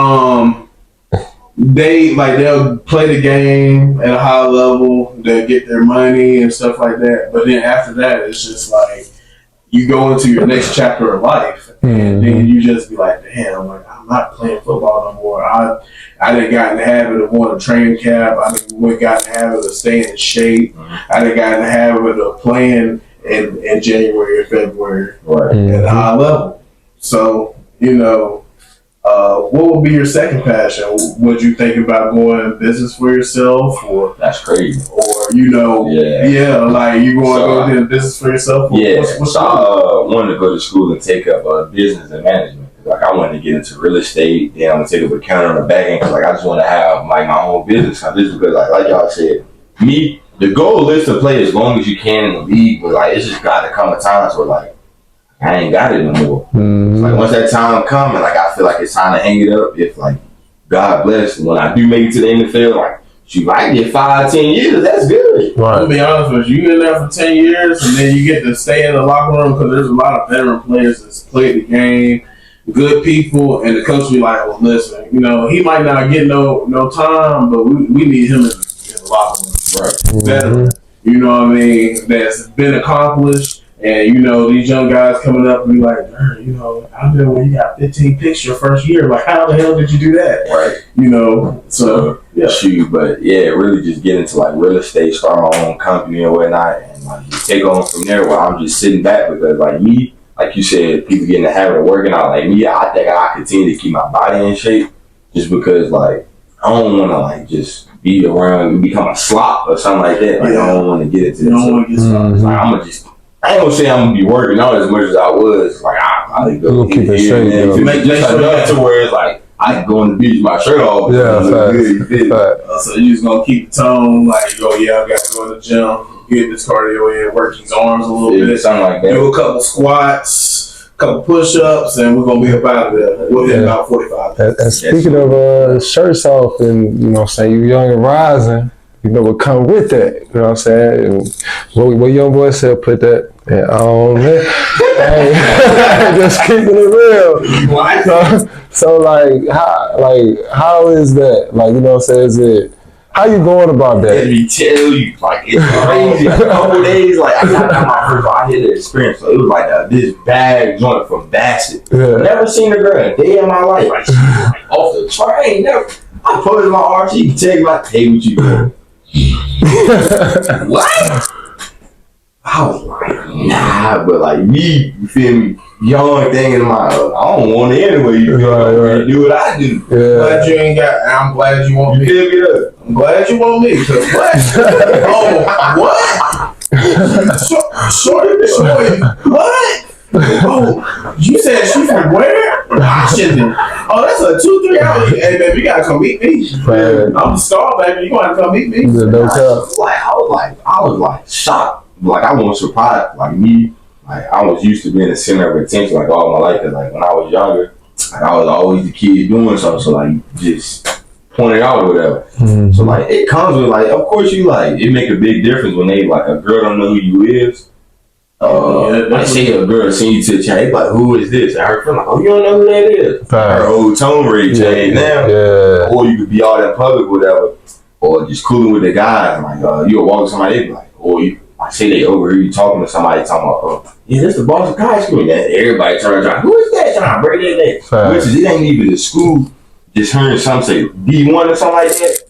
They'll play the game at a high level, they'll get their money and stuff like that. But then after that, it's just like you go into your next chapter of life, and then you just be like, damn, like I'm not playing football no more. I done got in the habit of going to training camp. I done got in the habit of staying in shape. I done got in the habit of playing in January or February at a high level. So, what would be your second passion? Would you think about going business for yourself, or that's crazy, or like you going to go into business for yourself? What's I wanted to go to school and take up business and management. Like I wanted to get into real estate. Then I'm gonna take up accounting on the back end. Cause like I just want to have like my own business. Just because like y'all said, the goal is to play as long as you can in the league. But like it's just got to come a time where like I ain't got it no more. Like once that time comes, like I feel like it's time to hang it up. If like God bless, when I do make it to the NFL, like you might get 5-10 years. That's good. Right. I'm gonna be honest with you. You in there for 10 years, and then you get to stay in the locker room because there's a lot of veteran players that's played the game. Good people, and the coach be like, well, listen, he might not get no time, but we need him in the locker room. Right. Veteran. You know what I mean? That's been accomplished, and these young guys coming up and be like, I know when you got 15 picks your first year, like how the hell did you do that? Right. So yeah. Shoot, but yeah, really just get into like real estate, start my own company and whatnot, and like just take on from there while I'm just sitting back because like me. Like you said, people get in the habit of working out. Like me, I think I continue to keep my body in shape just because, like, I don't want to, like, just be around and become a slop or something like that. Like, I don't want to get into this. Like, I'm going to just, I ain't going to say I'm going to be working out as much as I was. Like, I go keep it shape. Make enough to where it's like, I can go on the beach with my shirt off. So you just going to keep the tone, like, I got to go to the gym. Get this cardio in, work his arms a little bit, something like that. Do a couple squats, couple push-ups, and we're gonna be up out of there within about 45 minutes. And speaking of shirts off, and you young and rising, what come with that? You know what I'm saying? What young boy said, put that. Hey, just keeping it real. So like how is that? Like what I'm saying? Is it? How you going about that? Let me tell you, like it's crazy. A couple days, like I got my first. I had the experience. So it was like this bag joint from Bassett. Yeah. Never seen a girl a day in my life. Like she was like off the train. Never. I put it in my arm. She can take my hey, what you doing? What? I was like, nah, but like me, you feel me? Young thing in my, I don't want it anyway. You feel me? Do what I do. Glad you ain't got. I'm glad you want me. You feel me? Up? I'm glad you want me. Cause what? Oh, what? Shorty. What? Oh, you said she from where? Washington. Oh, that's a 2-3 hours. Hey, baby, you gotta come meet me. Right. I'm the star, baby. You gotta come meet me. No I was like shocked. Like I wasn't surprised. Like me, like I was used to being the center of attention like all my life. Cause like when I was younger, like I was always the kid doing something. So like just pointed out or whatever. Mm-hmm. So like it comes with like, of course you like it make a big difference when they like a girl don't know who you is. Like say a girl seen you to the chat, like who is this? And her friend like, oh, you don't know who that is. Her whole tone rate changed now. Yeah. Or you could be all in public, whatever, or just cooling with the guys. Like you'll walk with somebody, they be like, or you. I say they over here, you talking to somebody talking about, oh, yeah, this the boss of high school. And then everybody turns around, who is that trying to break that day? Which is, it ain't even the school, just hearing some say D1 or something like that.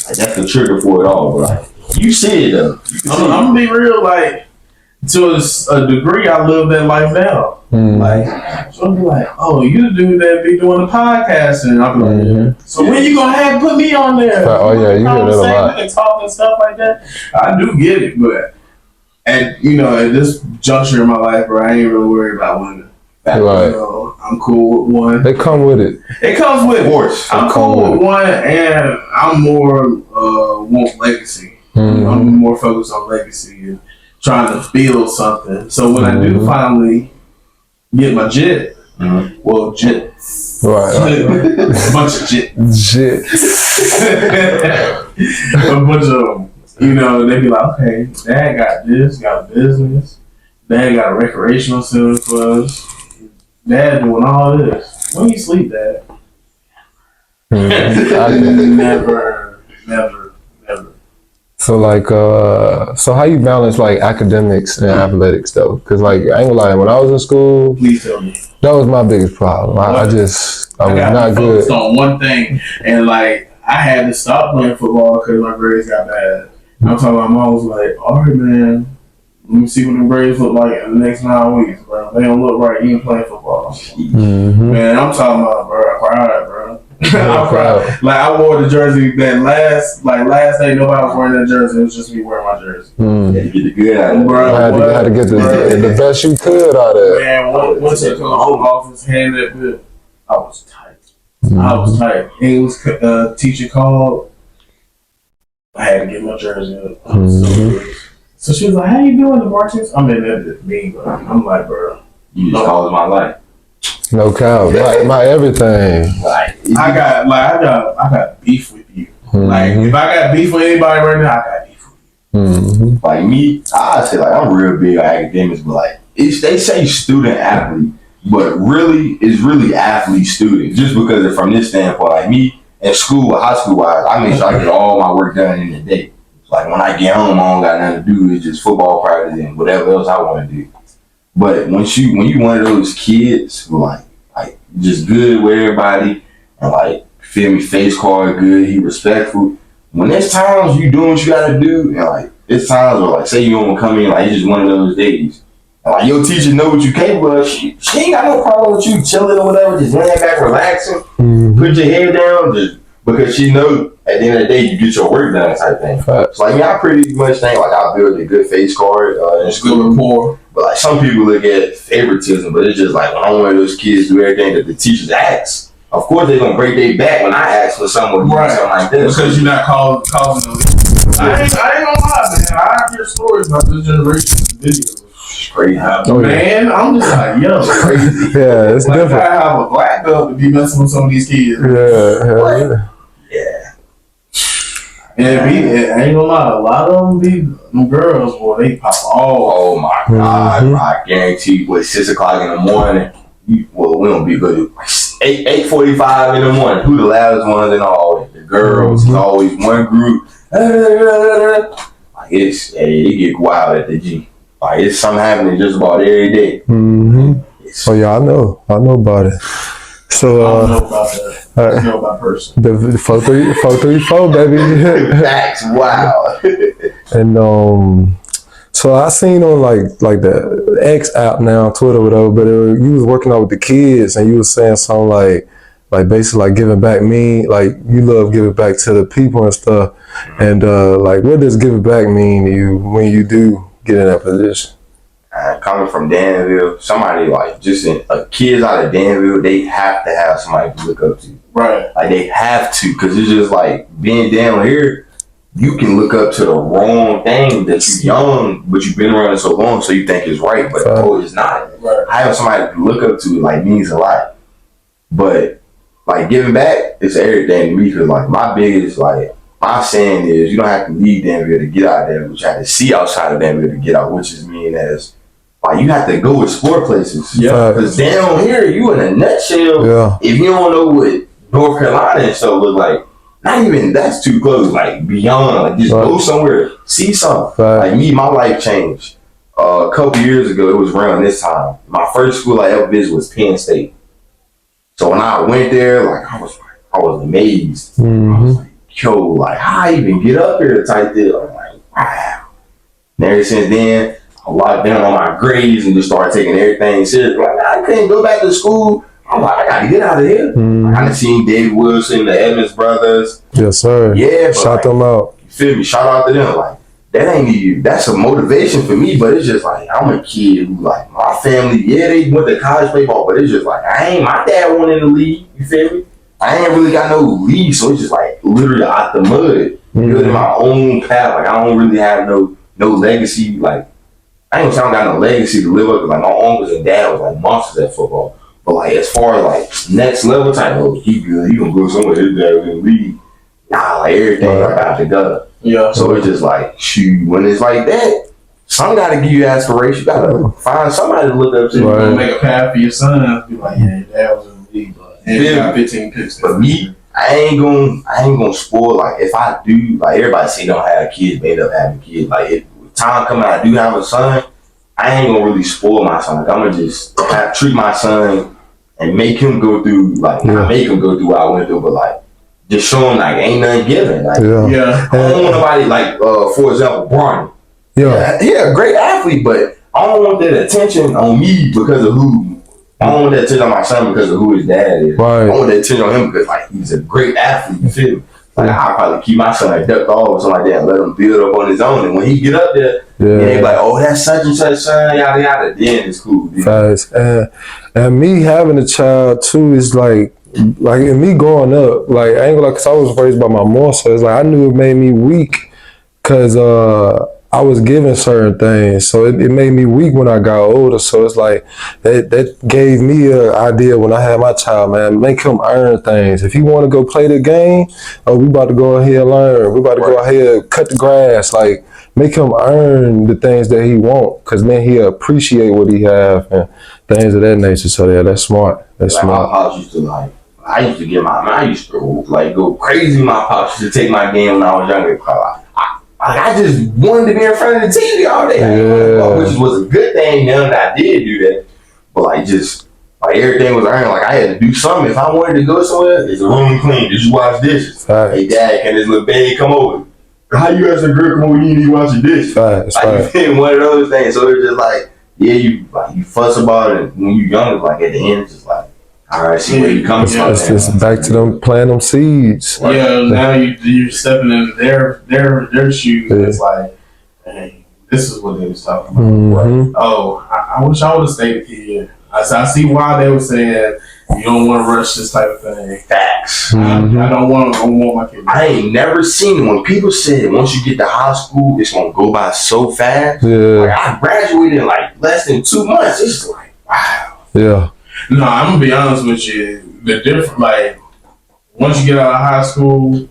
Like, that's the trigger for it all. But like, you see it though. I'm gonna be real, like, to a degree, I live that life now. Like, so I'm like, oh, you the dude that be doing the podcast, and I'm like, so when you gonna put me on there? Oh yeah, you hear that a lot. And talk and stuff like that. I do get it, but at this juncture in my life, bro, I ain't really worried about women. Right. I'm cool with one. They come with it. It comes with it. Of course. I'm cool with one, and I'm more want legacy. I'm more focused on legacy and trying to build something. So when I do finally get my jet, well, jets. Right. A bunch of jets. A bunch of them. They be like, okay, Dad got this, got a business. Dad got a recreational center for us. Dad doing all this. When you sleep, Dad? Never. So like, so how you balance like academics and athletics though? Cause like, I ain't gonna lie, when I was in school, Please tell me. that was my biggest problem. I was not good. Focused on one thing, and like I had to stop playing football because my grades got bad. I'm talking about, my mom was like, all right, man, let me see what the grades look like in the next 9 weeks, bro. They don't look right. You ain't playing football. Man, I'm talking about, bro. I cried, bro. I cried. Like I wore the jersey that last day. Nobody was wearing that jersey. It was just me wearing my jersey. You had to get the good out of it. Bro, had to get the best you could out of it. Man, once the office handed that bit, I was tight. I was tight. English teacher called. I had to get my jersey up. I was so good. So she was like, "How you doing, the Martins?" I'm in that me, bro. I'm like, bro, You just caused my life. No cow, my everything. Like I got beef with you. Like if I got beef with anybody right now, I got beef with you. Like me, I say like I'm real big on academics, but like they say student athlete, but really it's really athlete student. Just because from this standpoint, like me in school, high school wise, I make sure I get all my work done in the day. Like when I get home, I don't got nothing to do. It's just football practice and whatever else I want to do. But when you one of those kids who like just good with everybody and like feel me, face card good, he respectful. When there's times you doing what you gotta do, and like there's times where like say you don't come in, like it's just one of those days. And like your teacher know what you capable of. She ain't got no problem with you chilling or whatever, just laying back, relaxing, put your head down, just because she know at the end of the day you get your work done type thing. So like I pretty much think like I build a good face card in school. Good rapport. But like some people look at favoritism, but it's just like when I'm one of those kids do everything that the teachers ask. Of course they're gonna break their back when I ask for something, something like this. Because you're not causing them. I ain't gonna lie, man. I hear stories about this generation's videos. Crazy. Man, I'm just like, yo, crazy. Yeah, it's like, different. I have a black belt to be messing with some of these kids. Yeah. And I ain't gonna lie, a lot of them be them girls, boy, they pop off. Oh my God, I guarantee you, 6 o'clock in the morning, we don't be good. 8:45 in the morning, who the loudest ones and all? The girls, it's always one group. Like it get wild at the G. Like it's something happening just about every day. Oh yeah, I know about it. So I don't know about that. I just know about person. the 434, baby. Facts. Wow. And so I seen on like the X app now, Twitter, whatever. But you was working out with the kids, and you was saying something like basically like giving back mean, like you love giving back to the people and stuff. And like, what does giving back mean to you when you do get in that position? Coming from Danville, somebody like kids out of Danville, they have to have somebody to look up to. Right. Like they have to, because it's just like being down here, you can look up to the wrong thing that you're young, but you've been around it so long, so you think it's right, but it's not. Right. Having somebody to look up to like means a lot. But like giving back is everything to me, because like my biggest my saying is you don't have to leave Danville to get out of Danville, but you have to see outside of Danville to get out, which is mean as like you have to go explore places. Yeah. Because down here, you in a nutshell. Yeah. If you don't know what North Carolina and stuff look like, not even that's too close. Like beyond, like just go somewhere, see something. Like me, my life changed. A couple years ago, it was around this time. My first school I ever visited was Penn State. So when I went there, like I was amazed. Mm-hmm. I was like, yo, like how I even get up here type deal. I'm like, wow. And ever since then, I locked down on my grades and just started taking everything serious. Like, I couldn't go back to school. I'm like, I gotta get out of here. Mm-hmm. I done seen David Wilson, the Evans brothers. Yes, sir. Yeah, shout them out. You feel me? Shout out to them. Like, that ain't you. That's a motivation for me, but it's just like, I'm a kid who, like, my family, yeah, they went to college baseball, but it's just like, my dad went in the league. You feel me? I ain't really got no league, so it's just like literally out the mud, building my own path. Like, I don't really have no legacy. Like, I ain't gonna say I don't got no legacy to live up, because like my uncles and dad was like monsters at football. But like as far as like next level type, he good, he gonna go somewhere. His dad was in the league. Nah, like everything right out together. Yeah. So it's just like shoot, when it's like that, some gotta give you aspiration. You gotta find somebody to look up to. You gonna make a path for your son. Be like, yeah, your dad was in the league, but he got 15 picks. But me, I ain't gonna spoil. Like if I do, like everybody say don't have kids, but end up having kids. Like if time coming, I do have a son. I ain't gonna really spoil my son. Like, I'm gonna just treat my son and make him go through, like, not make him go through what I went through, but like, just show him like ain't nothing given. Like, I don't want nobody like, for example, Bronny. Yeah, a great athlete, but I don't want that attention on me because of who. I don't want that attention on my son because of who his dad is. Right. I want that attention on him because like he's a great athlete. You feel me? Like I'll probably keep my son like ducked off or something like that and let him build up on his own. And when he get up there, they like, oh, that's such and such son, yada yada. Then it's cool. Facts. And me having a child too is like and me growing up, like I ain't gonna lie, cause I was raised by my mom, so it's like I knew it made me weak, cause I was given certain things, so it made me weak when I got older. So it's like that gave me an idea when I had my child, man. Make him earn things. If he want to go play the game, we about to go out here and learn. We about to go out here cut the grass. Like make him earn the things that he want, cause then he'll appreciate what he have and things of that nature. So yeah, that's smart. That's like smart. My pops used to I used to get I used to like go crazy. My pops used to take my game when I was younger. I just wanted to be in front of the TV all day, which was a good thing. Now that I did do that, but like just like everything was earned. Like I had to do something. If I wanted to go somewhere, is the room clean? Did you wash dishes? Hey dad, can this little baby come over? How you asking girl come over? You need to wash your dishes. Like one of those things. So it's just like you fuss about it when you're young. Like at the end, it's just like. All right, see where you come from. It's just back to them planting them seeds. Yeah, now you're stepping into their shoes. And it's like, hey, this is what they was talking about. Mm-hmm. Oh, I wish I would have stayed a kid. I see why they were saying you don't want to rush this type of thing. Facts. Mm-hmm. I don't want my kid. I ain't never seen when people said once you get to high school, it's gonna go by so fast. Yeah. Like I graduated in like less than 2 months. It's just like wow. Yeah. No, I'm gonna be honest with you. The different, like, once you get out of high school,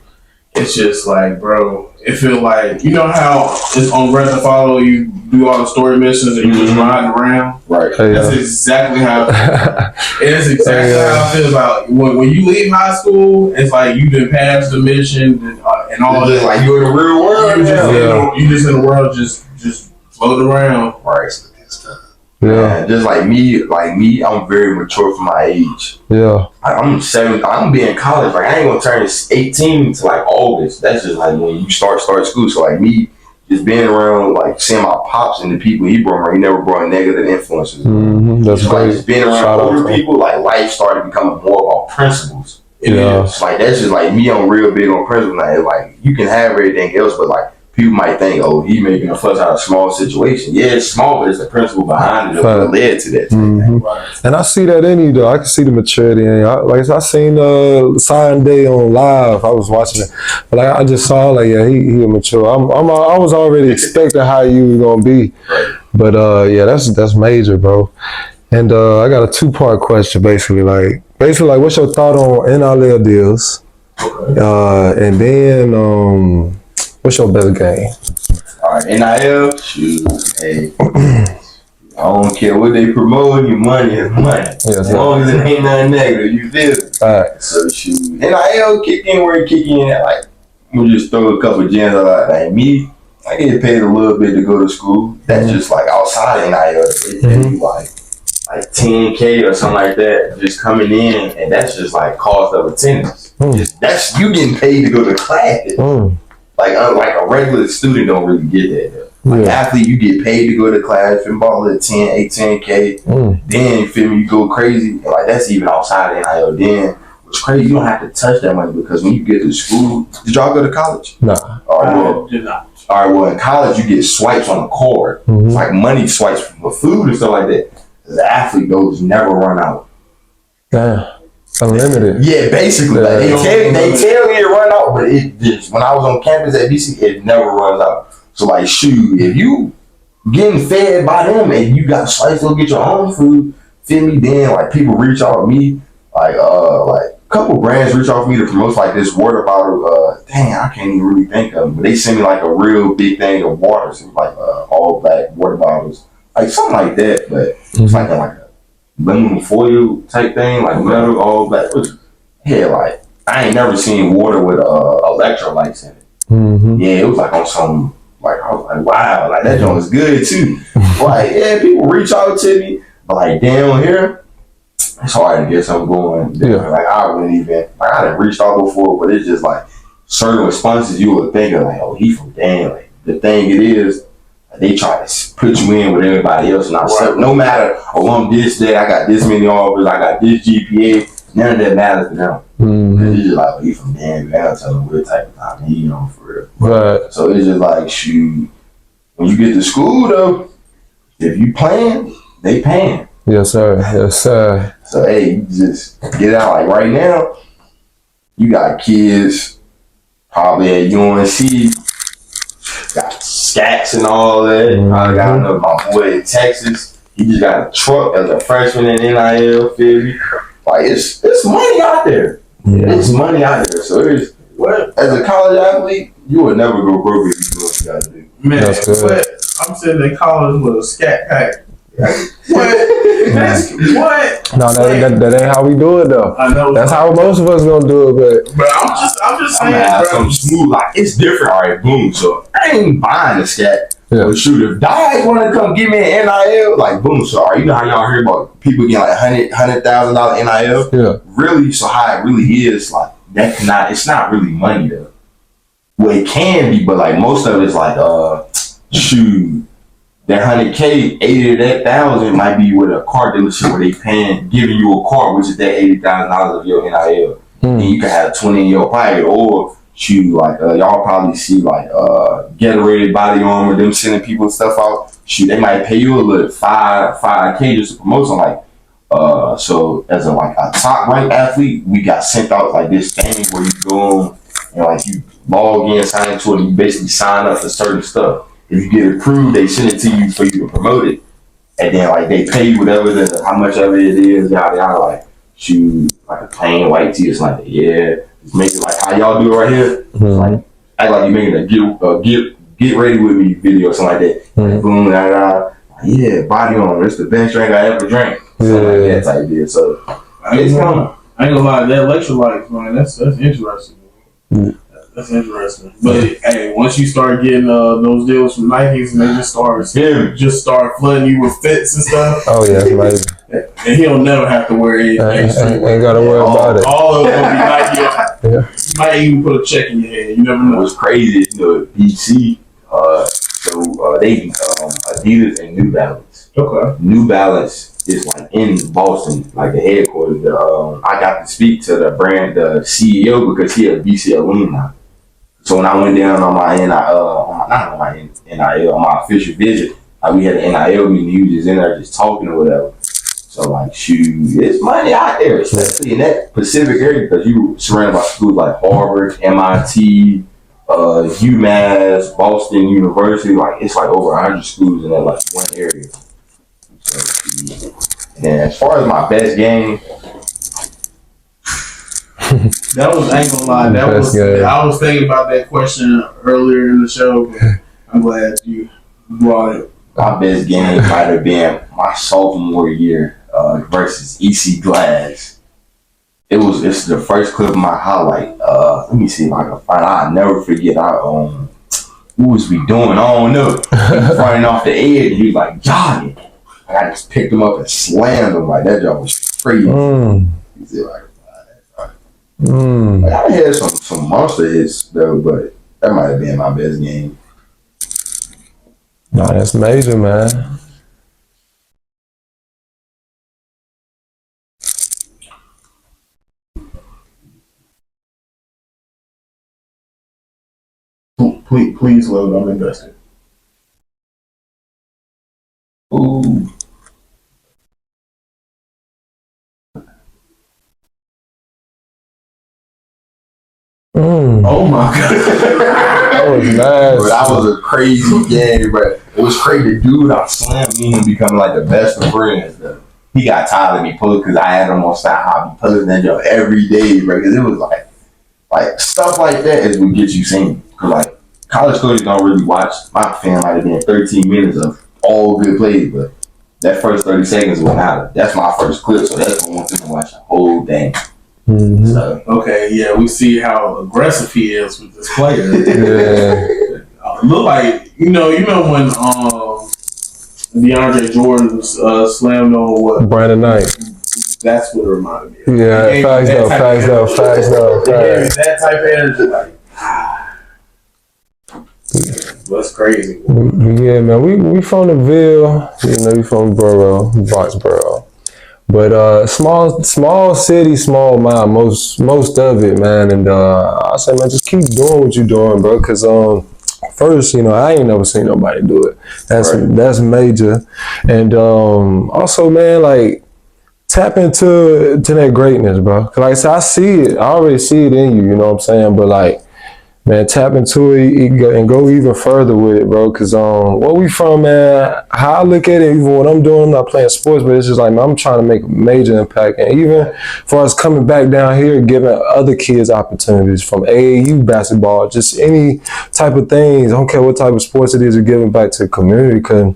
it's just like, bro, it feel like, you know how it's on Grand Theft Auto, you do all the story missions and you just ride around. Right. That's exactly how. It's exactly how I feel about when you leave high school. It's like you done passed the mission and all that. Like you're in the real world. You just in the world, just floating around. Right. Yeah. Man, just like me, I'm very mature for my age. Yeah. I'm gonna be in college. Like I ain't gonna turn 18 to like August. That's just like when you start school. So like me, just being around, like seeing my pops and the people he brought, he never brought negative influences. That's so, great. like just being around Shout out older to people, like life started becoming more about principles. Yeah. Like that's just like me. I'm real big on principles. Like you can have everything else, but like people might think, oh, he making a fuss out of a small situation. Yeah, it's small, but it's the principle behind it that led to that. And I see that in you, though. I can see the maturity in you. I seen Sign Day on live. I was watching it, but I just saw like, yeah, he mature. I was already expecting how you was gonna be, but yeah, that's major, bro. And I got a 2-part question, basically, like what's your thought on NIL deals? And then what's your best game? All right, NIL, shoot, hey. I don't care what they promote, your money is money. Yes, as long as it ain't nothing negative, you feel it? All right. So shoot, NIL kick in where it kick in at. Like, we'll just throw a couple gems out. Like me, I get paid a little bit to go to school. That's just like outside of NIL. They pay you like $10K or something like that, just coming in, and that's just like cost of attendance. That's you getting paid to go to class. Like unlike a regular student, don't really get that. Like athlete, you get paid to go to class, football at 10K. Then you feel me, you go crazy. Like that's even outside of NIL. Then what's crazy, you don't have to touch that money because when you get to school, did y'all go to college? No. All right, well in college you get swipes on the card. It's like money swipes for food and stuff like that. The athlete those never run out. Damn. Unlimited. Yeah, basically. Like, they tell me it run out, but it just when I was on campus at BC, it never runs out. So like shoot, if you getting fed by them and you got swipes to go get your own food, feel me, then like people reach out to me, like a couple brands reach out to me to promote like this water bottle, dang, I can't even really think of them, but they send me like a real big thing of water, so like all black water bottles. Like something like that, but it's like a aluminum foil type thing, like metal, all black. Yeah, like I ain't never seen water with electrolytes in it. Yeah, it was like on some, like I was like, wow, like that joint was good too. Like yeah, people reach out to me, but like down here, it's hard to get something going. Like I wouldn't even, like I done reached out before, but it's just like certain responses you would think of like, oh, he from damn. Like the thing it is. They try to put you in with everybody else, and no matter, oh, I'm this, that, I got this many offers, I got this GPA, none of that matters to them. It's just like, he from damn, I'll tell them what type of time he on for real. Right. So it's just like, shoot, when you get to school though, if you playing, they paying. Yes, sir. Yes, sir. So hey, you just get out. Like right now, you got kids probably at UNC. Got scats and all that. I got my boy in Texas. He just got a truck as a freshman in NIL. Feel me? Like it's money out there. It's money out there. So it's as a college athlete, you would never go broke if you do what you gotta do. Man, but I'm saying that college with a scat pack. What? No, that ain't how we do it though. I know. That's how most of us gonna do it, but I'm just saying, bro. Something smooth, like it's different. All right, boom. So I ain't buying the scat. Yeah. But shoot, if guys want to come give me an NIL, like boom. So you know how y'all hear about people getting like $100,000 NIL? Yeah. Really? So how it really is, like it's not really money though. Well, it can be, but like most of it's like shoot. That $100K, 80 of that $1,000 might be with a car dealership where they giving you a car, which is that $80,000 of your NIL. And you can have 20 in your pocket, or shoot, like y'all probably see like Gatorade body armor, them sending people stuff out. Shoot, they might pay you a little $5K just to promote something. Like so as a top ranked athlete, we got sent out like this thing where you go on and like you log in, sign into it, and you basically sign up for certain stuff. If you get approved, they send it to you for you to promote it. And then like they pay you whatever how much of it is, yada yada, like shoot, like a plain white tee or something like that. Yeah. Just make it like how y'all do it right here. Like act like you're making a get ready with me video or something like that. Like, boom, da da. Yeah, body on. It's the best drink I ever drank. Something like that type deal. So it's coming. I ain't gonna lie, that electrolytes, man, that's interesting. That's interesting. But hey, once you start getting those deals from Nikes and they just start flooding you with fits and stuff. Oh yeah, amazing. And he'll never have to wear anything. Ain't gotta worry about it. All of them will be Nike. Yeah. You might even put a check in your head. You never know. What's crazy is DC. They Adidas and New Balance. Okay. New Balance is like in Boston, like the headquarters. I got to speak to the brand, the CEO, because he a BC alumni. So when I went down on my on my official visit, like we had an NIL meeting, he was just in there just talking or whatever. So like, shoot, it's money out there, especially in that Pacific area, because you surrounded by schools like Harvard, MIT, UMass, Boston University. Like it's like over 100 schools in that like one area. So, and as far as my best game. That was, I ain't gonna lie, I was thinking about that question earlier in the show, but I'm glad you brought it. My best game might have been my sophomore year versus EC Glass. It's the first clip of my highlight. Let me see if I can find it. I'll never forget. What was we doing? I don't know. He was running off the edge and he was like jogging. I just picked him up and slammed him. Like that job was crazy. He said like, I had some monster hits though, but that might have been my best game. No, that's major, man. Please load. I'm invested. Ooh. Oh my god. That was nice. But that was a crazy game, but it was crazy. Dude, I slammed me and becoming like the best of friends. Though. He got tired of me pulling because I had him on style. I'd be pulling that joke every day, bro. Because it was like stuff like that is what gets you seen. Because like college coaches don't really watch. My fan might have been 13 minutes of all good plays, but that first 30 seconds went out. That's my first clip, so that's what I want them to watch the whole thing. Mm-hmm. So, okay, yeah, we see how aggressive he is with this player. Yeah. Look like you know when DeAndre Jordan slammed on what Brandon Knight. That's what it reminded me of. Yeah, facts though. That type of energy, like that's crazy. Yeah, man, we from the Ville, we from Boxborough. But small city, small mind, most of it, man. And I say, man, just keep doing what you're doing, bro. Cause first, I ain't never seen nobody do it. That's major. And also, man, like tap into that greatness, bro. Cause like I said, I see it. I already see it in you. You know what I'm saying? But like, man, tap into it and go even further with it, bro. Cause where we from, man, how I look at it, even when I'm doing, I'm not playing sports, but it's just like, man, I'm trying to make a major impact. And even for us coming back down here, giving other kids opportunities from AAU basketball, just any type of things. I don't care what type of sports it is, you're giving back to the community. Cause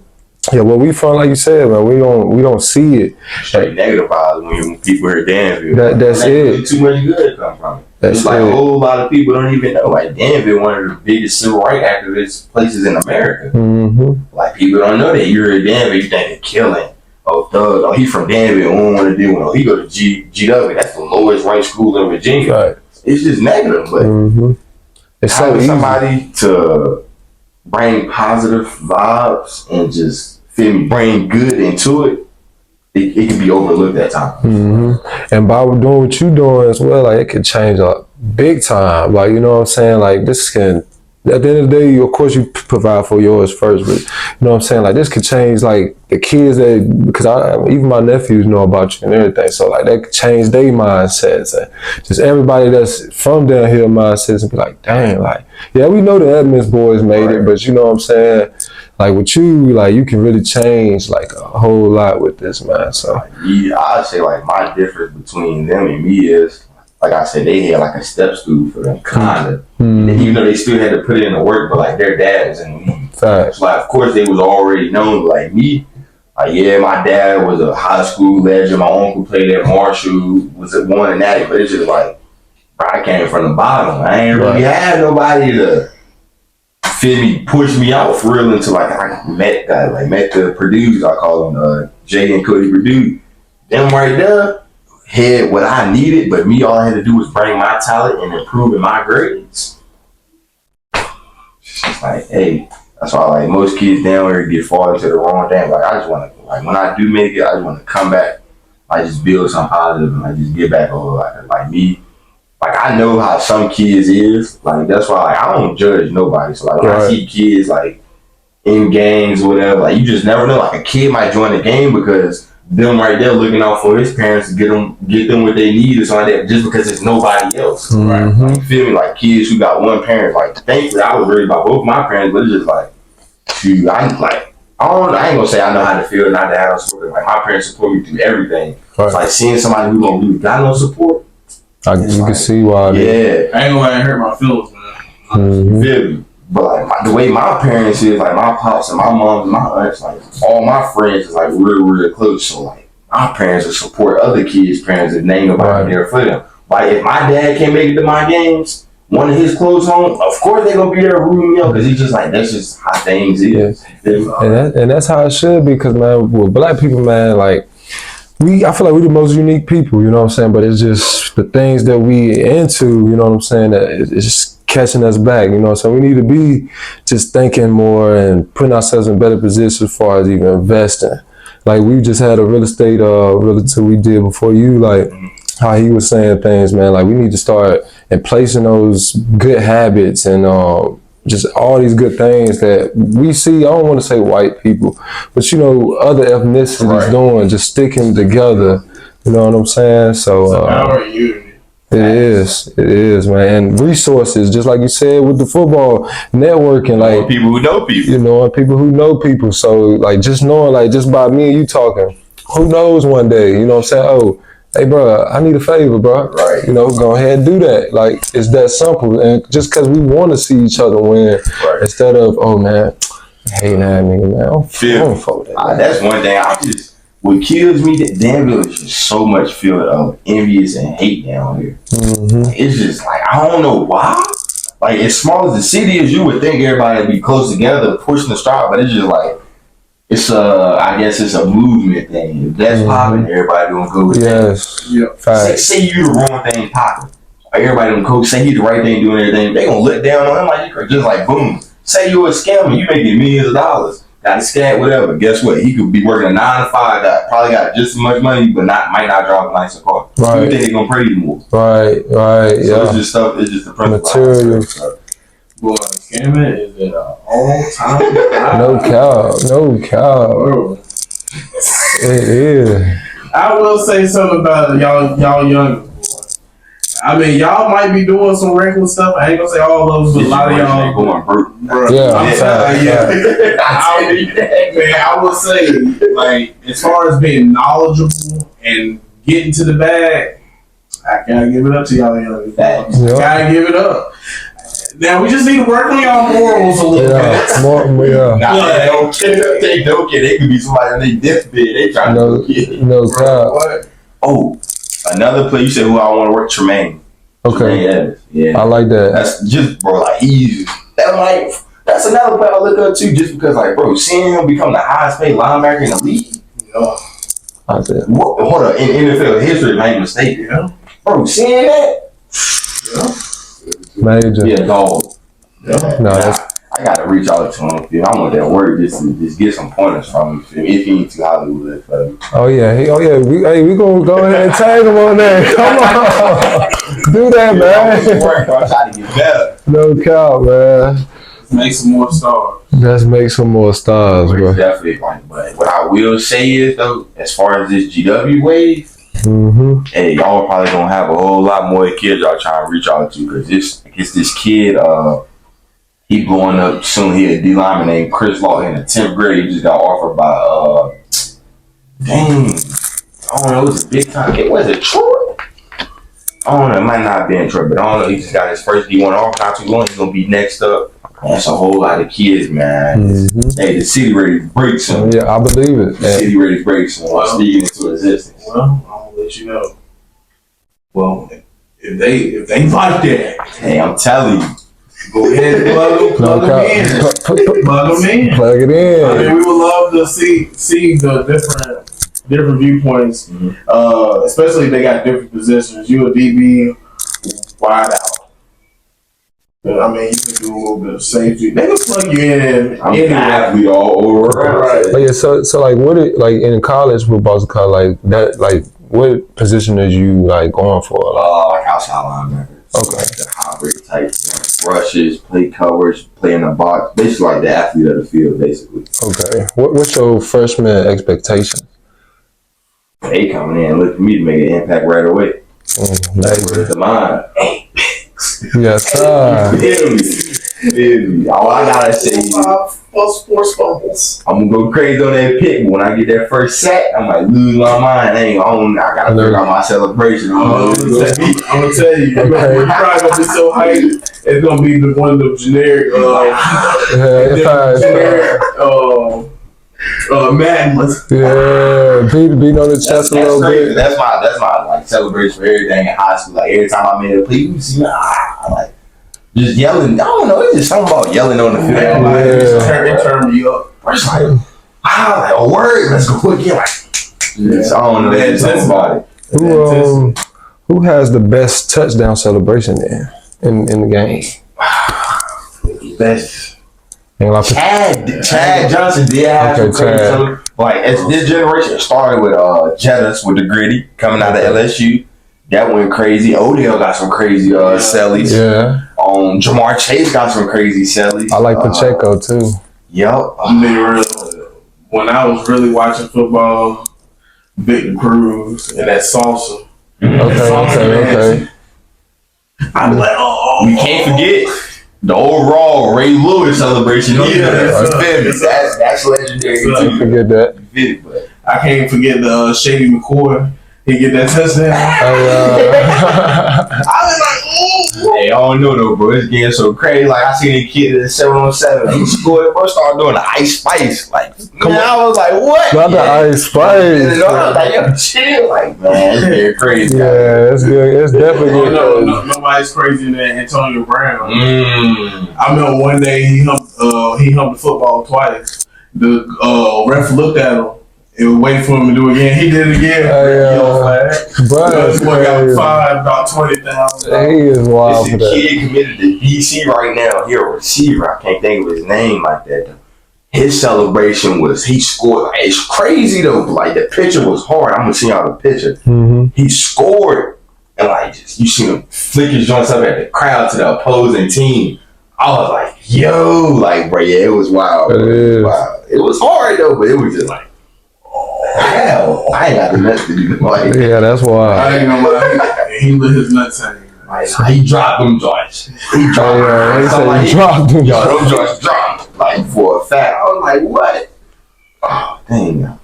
yeah, where we from, like you said, man, we don't see it. Straight negative vibes when people hear Danville. That's it. Too much good come from it. That's it's like it. A whole lot of people don't even know. Like Danville, one of the biggest civil rights activist places in America. Mm-hmm. Like people don't know that. You're in Danville, you think killing. Oh, thug. Oh, he from Danville. We don't want to do it. Oh, he go to GW. That's the lowest ranked school in Virginia. Right. It's just negative, but it's so having easy. somebody to bring positive vibes and just bring good into it. It can be overlooked at times. Mm-hmm. And by doing what you're doing as well, like it could change a big time. Like, you know what I'm saying? Like this can, at the end of the day, of course you provide for yours first, but you know what I'm saying? Like this could change like the kids because even my nephews know about you and everything. So like that could change their mindsets. And just everybody that's from down here mindsets and be like, dang, like, yeah, we know the Edmonds boys made it, but you know what I'm saying? Like with you, like you can really change like a whole lot with this, man. So yeah, I'd say like my difference between them and me is, like I said, they had like a step stool for them, kinda. Even though they still had to put in the work, but like their dad was in the league. So like, of course, they was already known. Like me, like yeah, my dad was a high school legend. My uncle played at Marshall, was at one and that, but it's just like I came from the bottom. I ain't really had nobody to feel me, push me out for real until like I met the Purdue's. I call them Jay and Cody Purdue. Them right there had what I needed, but me all I had to do was bring my talent and improve in my grades. It's like, hey, that's why like most kids down here get fall into the wrong thing. Like I just want to, like when I do make it, I just want to come back. I just build something positive and I just get back over like me. Like I know how some kids is. Like that's why like, I don't judge nobody. So like when I see kids like in gangs or whatever, like you just never know. Like a kid might join the game because them right there looking out for his parents to get them what they need or something like that, just because there's nobody else. Right? Like, you feel me? Like kids who got one parent. Like thankfully I was worried about both my parents, but it's just like, shoot, I ain't gonna say I know how to feel not to have support. Like my parents support me through everything. It's like seeing somebody who don't really got no support. You can see why. Yeah, I ain't gonna let it hurt my feelings, man. You feel me? But like the way my parents is, like my pops and my mom and my aunts, like all my friends is like real close. So like my parents will support other kids' parents if ain't nobody there for them. Like if my dad can't make it to my games, one of his clothes on, of course they gonna be there rooting me up because he's just like that's just how things is. And that's how it should be, because man, with black people, man, like I feel like we're the most unique people, you know what I'm saying? But it's just the things that we into, you know what I'm saying, that it's just catching us back, you know. So we need to be just thinking more and putting ourselves in better positions as far as even investing. Like we just had a real estate realtor we did before you, like how he was saying things, man. Like we need to start in placing those good habits and just all these good things that we see. I don't want to say white people, but you know, other ethnicities doing, just sticking together. You know what I'm saying? So it is, man. And resources, just like you said with the football, networking, like people who know people. You know, and people who know people. So like just knowing, like just by me and you talking, who knows one day, you know what I'm saying? Oh, hey, bro, I need a favor, bro. Right. You know, go ahead and do that. Like, it's that simple. And just because we want to see each other win, instead of, oh, man, hey, nah, nigga, man, don't fold that. That's one thing. What kills me, that Danville is just so much feel of envious and hate down here. It's just like, I don't know why. Like, as small as the city is, you would think everybody would be close together, pushing the start, but it's just like, I guess it's a movement thing. If that's popping, everybody gonna go with that. Yep. Say you the wrong thing popping. Everybody gonna go say he the right thing doing everything. They gonna look down on him like you just like boom. Say you a scammer, you making millions of dollars. Got a scam, whatever. Guess what? He could be working a 9 to 5. That probably got just as much money, but might not drive a nicer car. Right. You think they gonna praise you more? Right. So it's just stuff. It's just the principle. Material. Boy, scamming is at an all-time No cow. It is. I will say something about y'all young boys. I mean, y'all might be doing some reckless stuff. I ain't gonna say all of them, but a lot of y'all going broke. Yeah, I will say, like, as far as being knowledgeable and getting to the bag, I gotta give it up to y'all young boys. Gotta give it up. Now we just need to work on y'all morals a little bit. They don't care. They don't care. They could be somebody on their deathbed. They trying to get it. No doubt. Oh, another player. You said who I want to work? Tremaine. Okay. Tremaine, yeah. I like that. That's just bro. Like that's another player I look up to just because like bro, seeing him become the highest paid linebacker in the league. I said. Hold on, in NFL history, not even mistaken. Yeah. Bro, seeing that. Yeah. Major. Yeah, dog. No, I gotta reach out to him. I want that word just get some pointers from him if he ain't too Hollywood. Oh yeah, we gonna go ahead and tag him on there. Come on, do that, man. I'm trying to get better. No doubt, man. Make some more stars. Let's make some more stars, bro. Definitely. But what I will say is though, as far as this GW wave. Hey, y'all probably gonna have a whole lot more kids y'all trying to reach out to because this kid, he going up soon. He a D lineman named Chris Law in the 10th grade. He just got offered by dang, I don't know, it was a big time. It was a Troy. I don't know, it might not be in Troy, but I don't know. He just got his first D1 off not too long. He's gonna be next up. That's a whole lot of kids, man. Hey, the city ready to break some. Yeah, I believe it. The city ready to break some. Speaking into existence. Well, I'll let you know. Well, if they like that, Hey, I'm telling you. go ahead and plug them in. Plug them in. Plug it in. I mean, we would love to see the different viewpoints, especially if they got different positions. You a DB, wide out. I mean, you can do a little bit of safety. They can plug you in. I'm an athlete all over. Right. But yeah, so like what it like in college football college like that like what position is you like going for? Like outside linebacker. Okay. Like the hybrid type, rushes, play coverage, play in the box. Basically like the athlete of the field, basically. Okay. What's your freshman expectation? They coming in, look for me to make an impact right away. That's where's the mind. Yes, sir. Feel me. All I gotta say is, Plus 4 fumbles. I'm gonna go crazy on that pick, but when I get that first sack, I might lose my mind. I gotta figure out my celebration. I'm gonna tell you, you're probably gonna be so hyped. It's gonna be one of the generic, madness. Yeah, beating on the chest a little crazy. bit. That's my like celebration for everything in high school. Like every time I made a play, you see me, I'm like just yelling. I don't know. It's just something about yelling on the field. It turned me up. I'm just like, like a word. Let's go again. Like, I don't know. That's about it. Who has the best touchdown celebration in the game? Best. Chad Chad Johnson did have some crazy. Like this generation started with Jettas with the gritty coming out of LSU. That went crazy. Odell got some crazy sellies. Yeah. Jamar Chase got some crazy sellies. I like Pacheco too. Yep. When I was really watching football, Victor Cruz and that salsa. Okay. I'm like, we can't forget the overall Ray Lewis celebration. That's legendary too. Don't forget that. But I can't forget the Shady McCoy. He get that touchdown. I was like, hey, I don't know though, bro. It's getting so crazy. Like I seen a kid at 7-on-7. He scored. Bro, started doing the ice spice. Like, I was like, what? Not the ice spice. I was like, yo, chill. Like, man, it's getting crazy. Yeah, it's good. It's definitely good. Nobody's crazy than Antonio Brown. I remember one day he humped the football twice. The ref looked at him. It was waiting for him to do it again. He did it again. Yellow flag. But boy got fined about $20,000. He is wild This for that. kid committed to DC right now. He a receiver. I can't think of his name like that though. His celebration was he scored. Like, it's crazy though. Like the picture was hard. I'm gonna see y'all the picture. Mm-hmm. He scored and like just you see him flick his joints up at the crowd to the opposing team. I was like, yo, like bro, yeah, it was wild. Wow. It was hard though, but it was just like. Hell, I ain't got the nuts to do like. Yeah, that's why. I ain't gonna lie, he lit his nuts hanging. Like, he dropped them joints. He dropped them. Yo, them joints dropped like for a fact. I was like, what? Oh, dang.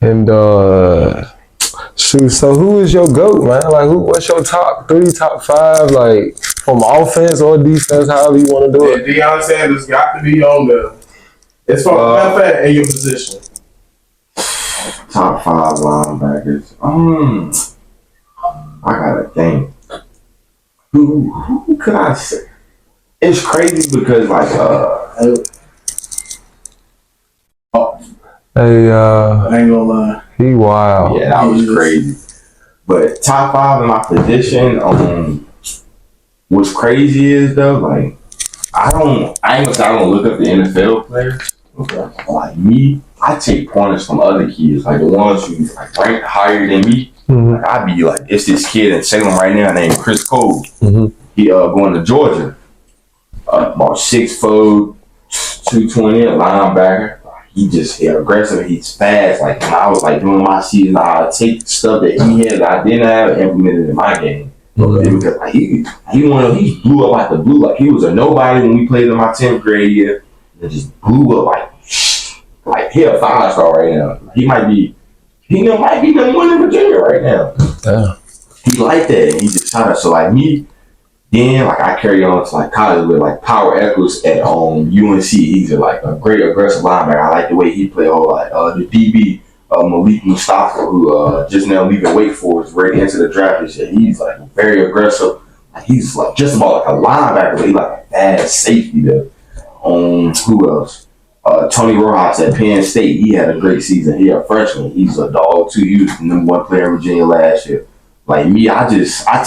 And shoot, so who is your GOAT, man? Like, what's your top 3, top 5, like from offense or defense, however you want to do it? Deion Sanders got to be on there. It's for in your position. Top 5 linebackers. I gotta think. Who could I say? It's crazy because like I ain't gonna lie. He wild. Yeah, that was crazy. But top 5 in my position, what's crazy is though, like I ain't gonna say I don't look up the NFL players. Okay. Like me, I take pointers from other kids, like the ones who like ranked higher than me. Mm-hmm. Like I be like, it's this kid in Salem right now named Chris Cole. Mm-hmm. He going to Georgia. About 6'4", 220, a linebacker. He aggressive. He's fast. Like when I was like doing my season, I take stuff that he had that I didn't have and implement it in my game. Okay. Because like, he blew up like the blue. Like he was a nobody when we played in my 10th grade year. It just blew up like he a 5-star right now. He might be number 1 in Virginia right now. Yeah. He like that. And he just shot us. So like me, then like I carry on to like college with like Power Echols at UNC. He's like a great aggressive linebacker. I like the way he play all like the DB Malik Mustafa, who just now leaving Wake Forest, ready into the draft this year. He's like very aggressive. He's like just about like a linebacker, but he's like a bad safety though. Who else? Tony Rojas at Penn State. He had a great season. He a freshman. He's a dog too. He was the #1 player in Virginia last year. Like me, I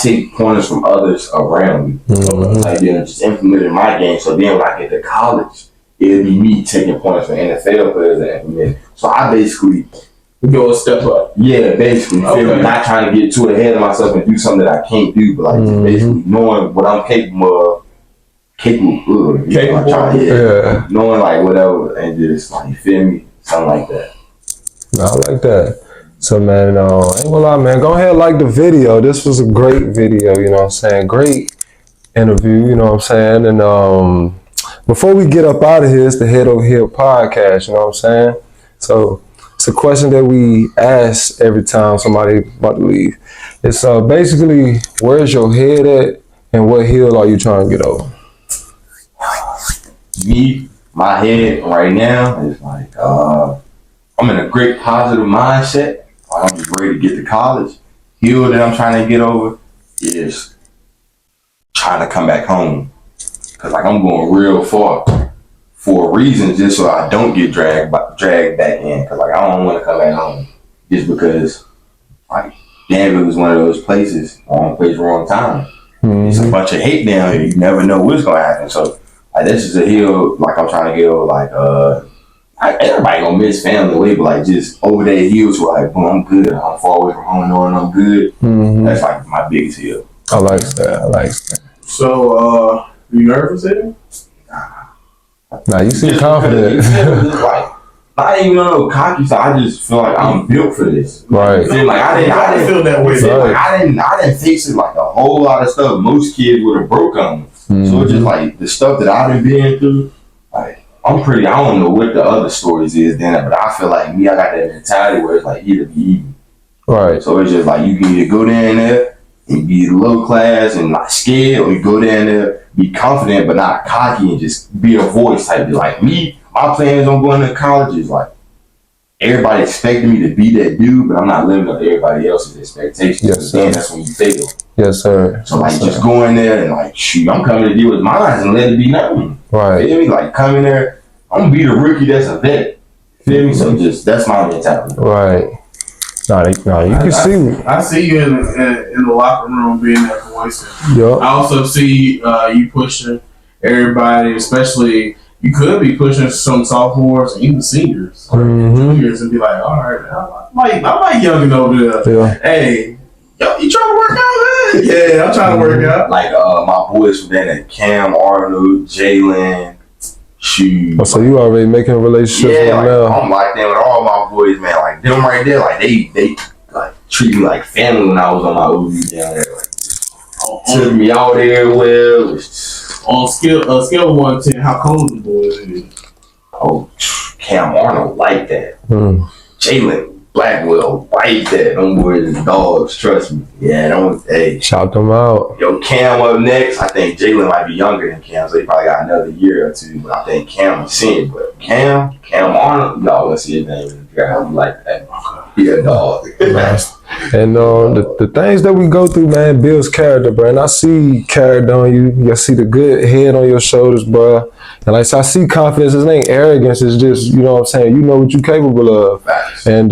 take pointers from others around me. Like just implement in my game. So then when I get to college, it'll be me taking pointers from NFL players and implement. So I basically go a step up. Yeah, basically. Not trying to get too ahead of myself and do something that I can't do, but like just basically knowing what I'm capable of. Knowing like whatever and just like, you feel me? Something like that. I like that. So man, I ain't gonna lie, man. Go ahead, like the video. This was a great video, you know what I'm saying? Great interview, you know what I'm saying? And before we get up out of here, it's the Head Over Here podcast, you know what I'm saying? So it's a question that we ask every time somebody about to leave. It's basically, where's your head at and what hill are you trying to get over? Me, my head right now is like, I'm in a great positive mindset. I'm just ready to get to college. Hill that I'm trying to get over is trying to come back home. Cause like I'm going real far for a reason, just so I don't get dragged back in. Cause like I don't want to come back home just because like Danville is one of those places, wrong place, wrong time. It's a bunch of hate down here. You never know what's gonna happen. So like this is a hill like I'm trying to get over. Like everybody gonna miss family away, but like just over that hills where like, boom, I'm good. I'm far away from home, knowing I'm good. That's like my biggest hill. I like that. So, you nervous in it? Nah, you seem confident. Like, not even no cocky side. I just feel like I'm built for this. Right. Like I didn't feel that way. Like I didn't fix it like a whole lot of stuff. Most kids would have broke on me. So it's just like the stuff that I've been through. Like I don't know what the other stories is then, but I feel like me, I got that mentality where it's like either be even. Right. So it's just like you can either go down there and be low class and not scared, or you go down there, be confident but not cocky and just be a voice type. Like me, my plans on going to college is like everybody expecting me to be that dude, but I'm not living up to everybody else's expectations. Yes, sir. Then that's when you fail. Yes, sir. So like just go in there and like, shoot, I'm coming to deal with mine and let it be known. Right. Feel me? Like come in there, I'm gonna be the rookie that's a vet. Feel me? So just that's my mentality. Right. No, you can see me. I see you in the locker room being that voice. Yep. I also see you pushing everybody, especially you could be pushing some sophomores and even seniors, or juniors, and be like, all right, I like youngin over there. Yeah. Hey, yo, you trying to work out, man? Yeah, I'm trying to work out. Like my boys from there, Cam, Arnold, Jalen, shoot. Oh, so you already making relationships with them now? I'm locked in with all my boys, man. Like them right there, like they like treat me like family when I was on my OU down there. Like took me out there well. On scale of 1 to 10, how cold the boys is? Oh, Cam Arnold like that. Jalen Blackwell like that. Them boys is dogs, trust me. Yeah, hey. Shout them out. Yo, Cam up next. I think Jalen might be younger than Cam, so he probably got another year or two. But I think Cam is senior. But Cam Arnold, y'all gonna see his name in the draft. Like that. He a dog. And the things that we go through, man, builds character, bro. And I see character on you. I see the good head on your shoulders, bro. And like, so I see confidence. It ain't arrogance. It's just, you know what I'm saying? You know what you're capable of. Facts. And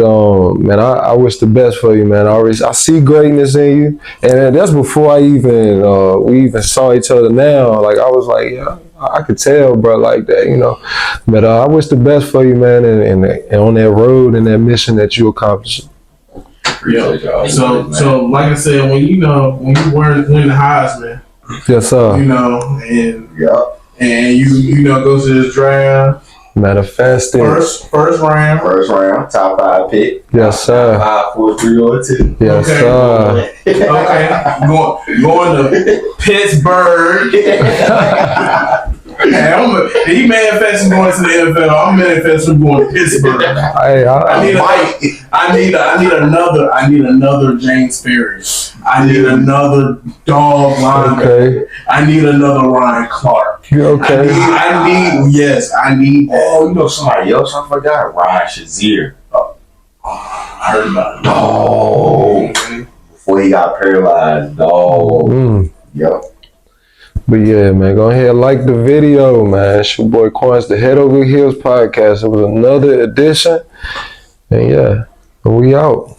man, I wish the best for you, man. I see greatness in you. And that's before we even saw each other now. Like, I was like, yeah, I could tell, bro, like that, you know. But I wish the best for you, man, and on that road and that mission that you accomplish. Yeah. So like I said, when you win the Heisman, Yes, sir. and you go to this draft, Manifesting. first round, top 5 pick. Yes, sir. 5, 4, 3, or 2. Yes, sir. okay, going to Pittsburgh. Hey, he manifesting going to the NFL. I'm manifesting going to Pittsburgh. Hey, I need another James Ferry. I need another dog linebacker. okay. I need another Ryan Clark. You okay? I need. Oh, you know somebody else I forgot? Ryan Shazier. I heard about it. No. Before he got paralyzed, dog. Yep. But yeah, man, go ahead and like the video, man. It's your boy Quans, the Head Over Heels podcast. It was another edition. And yeah, we out.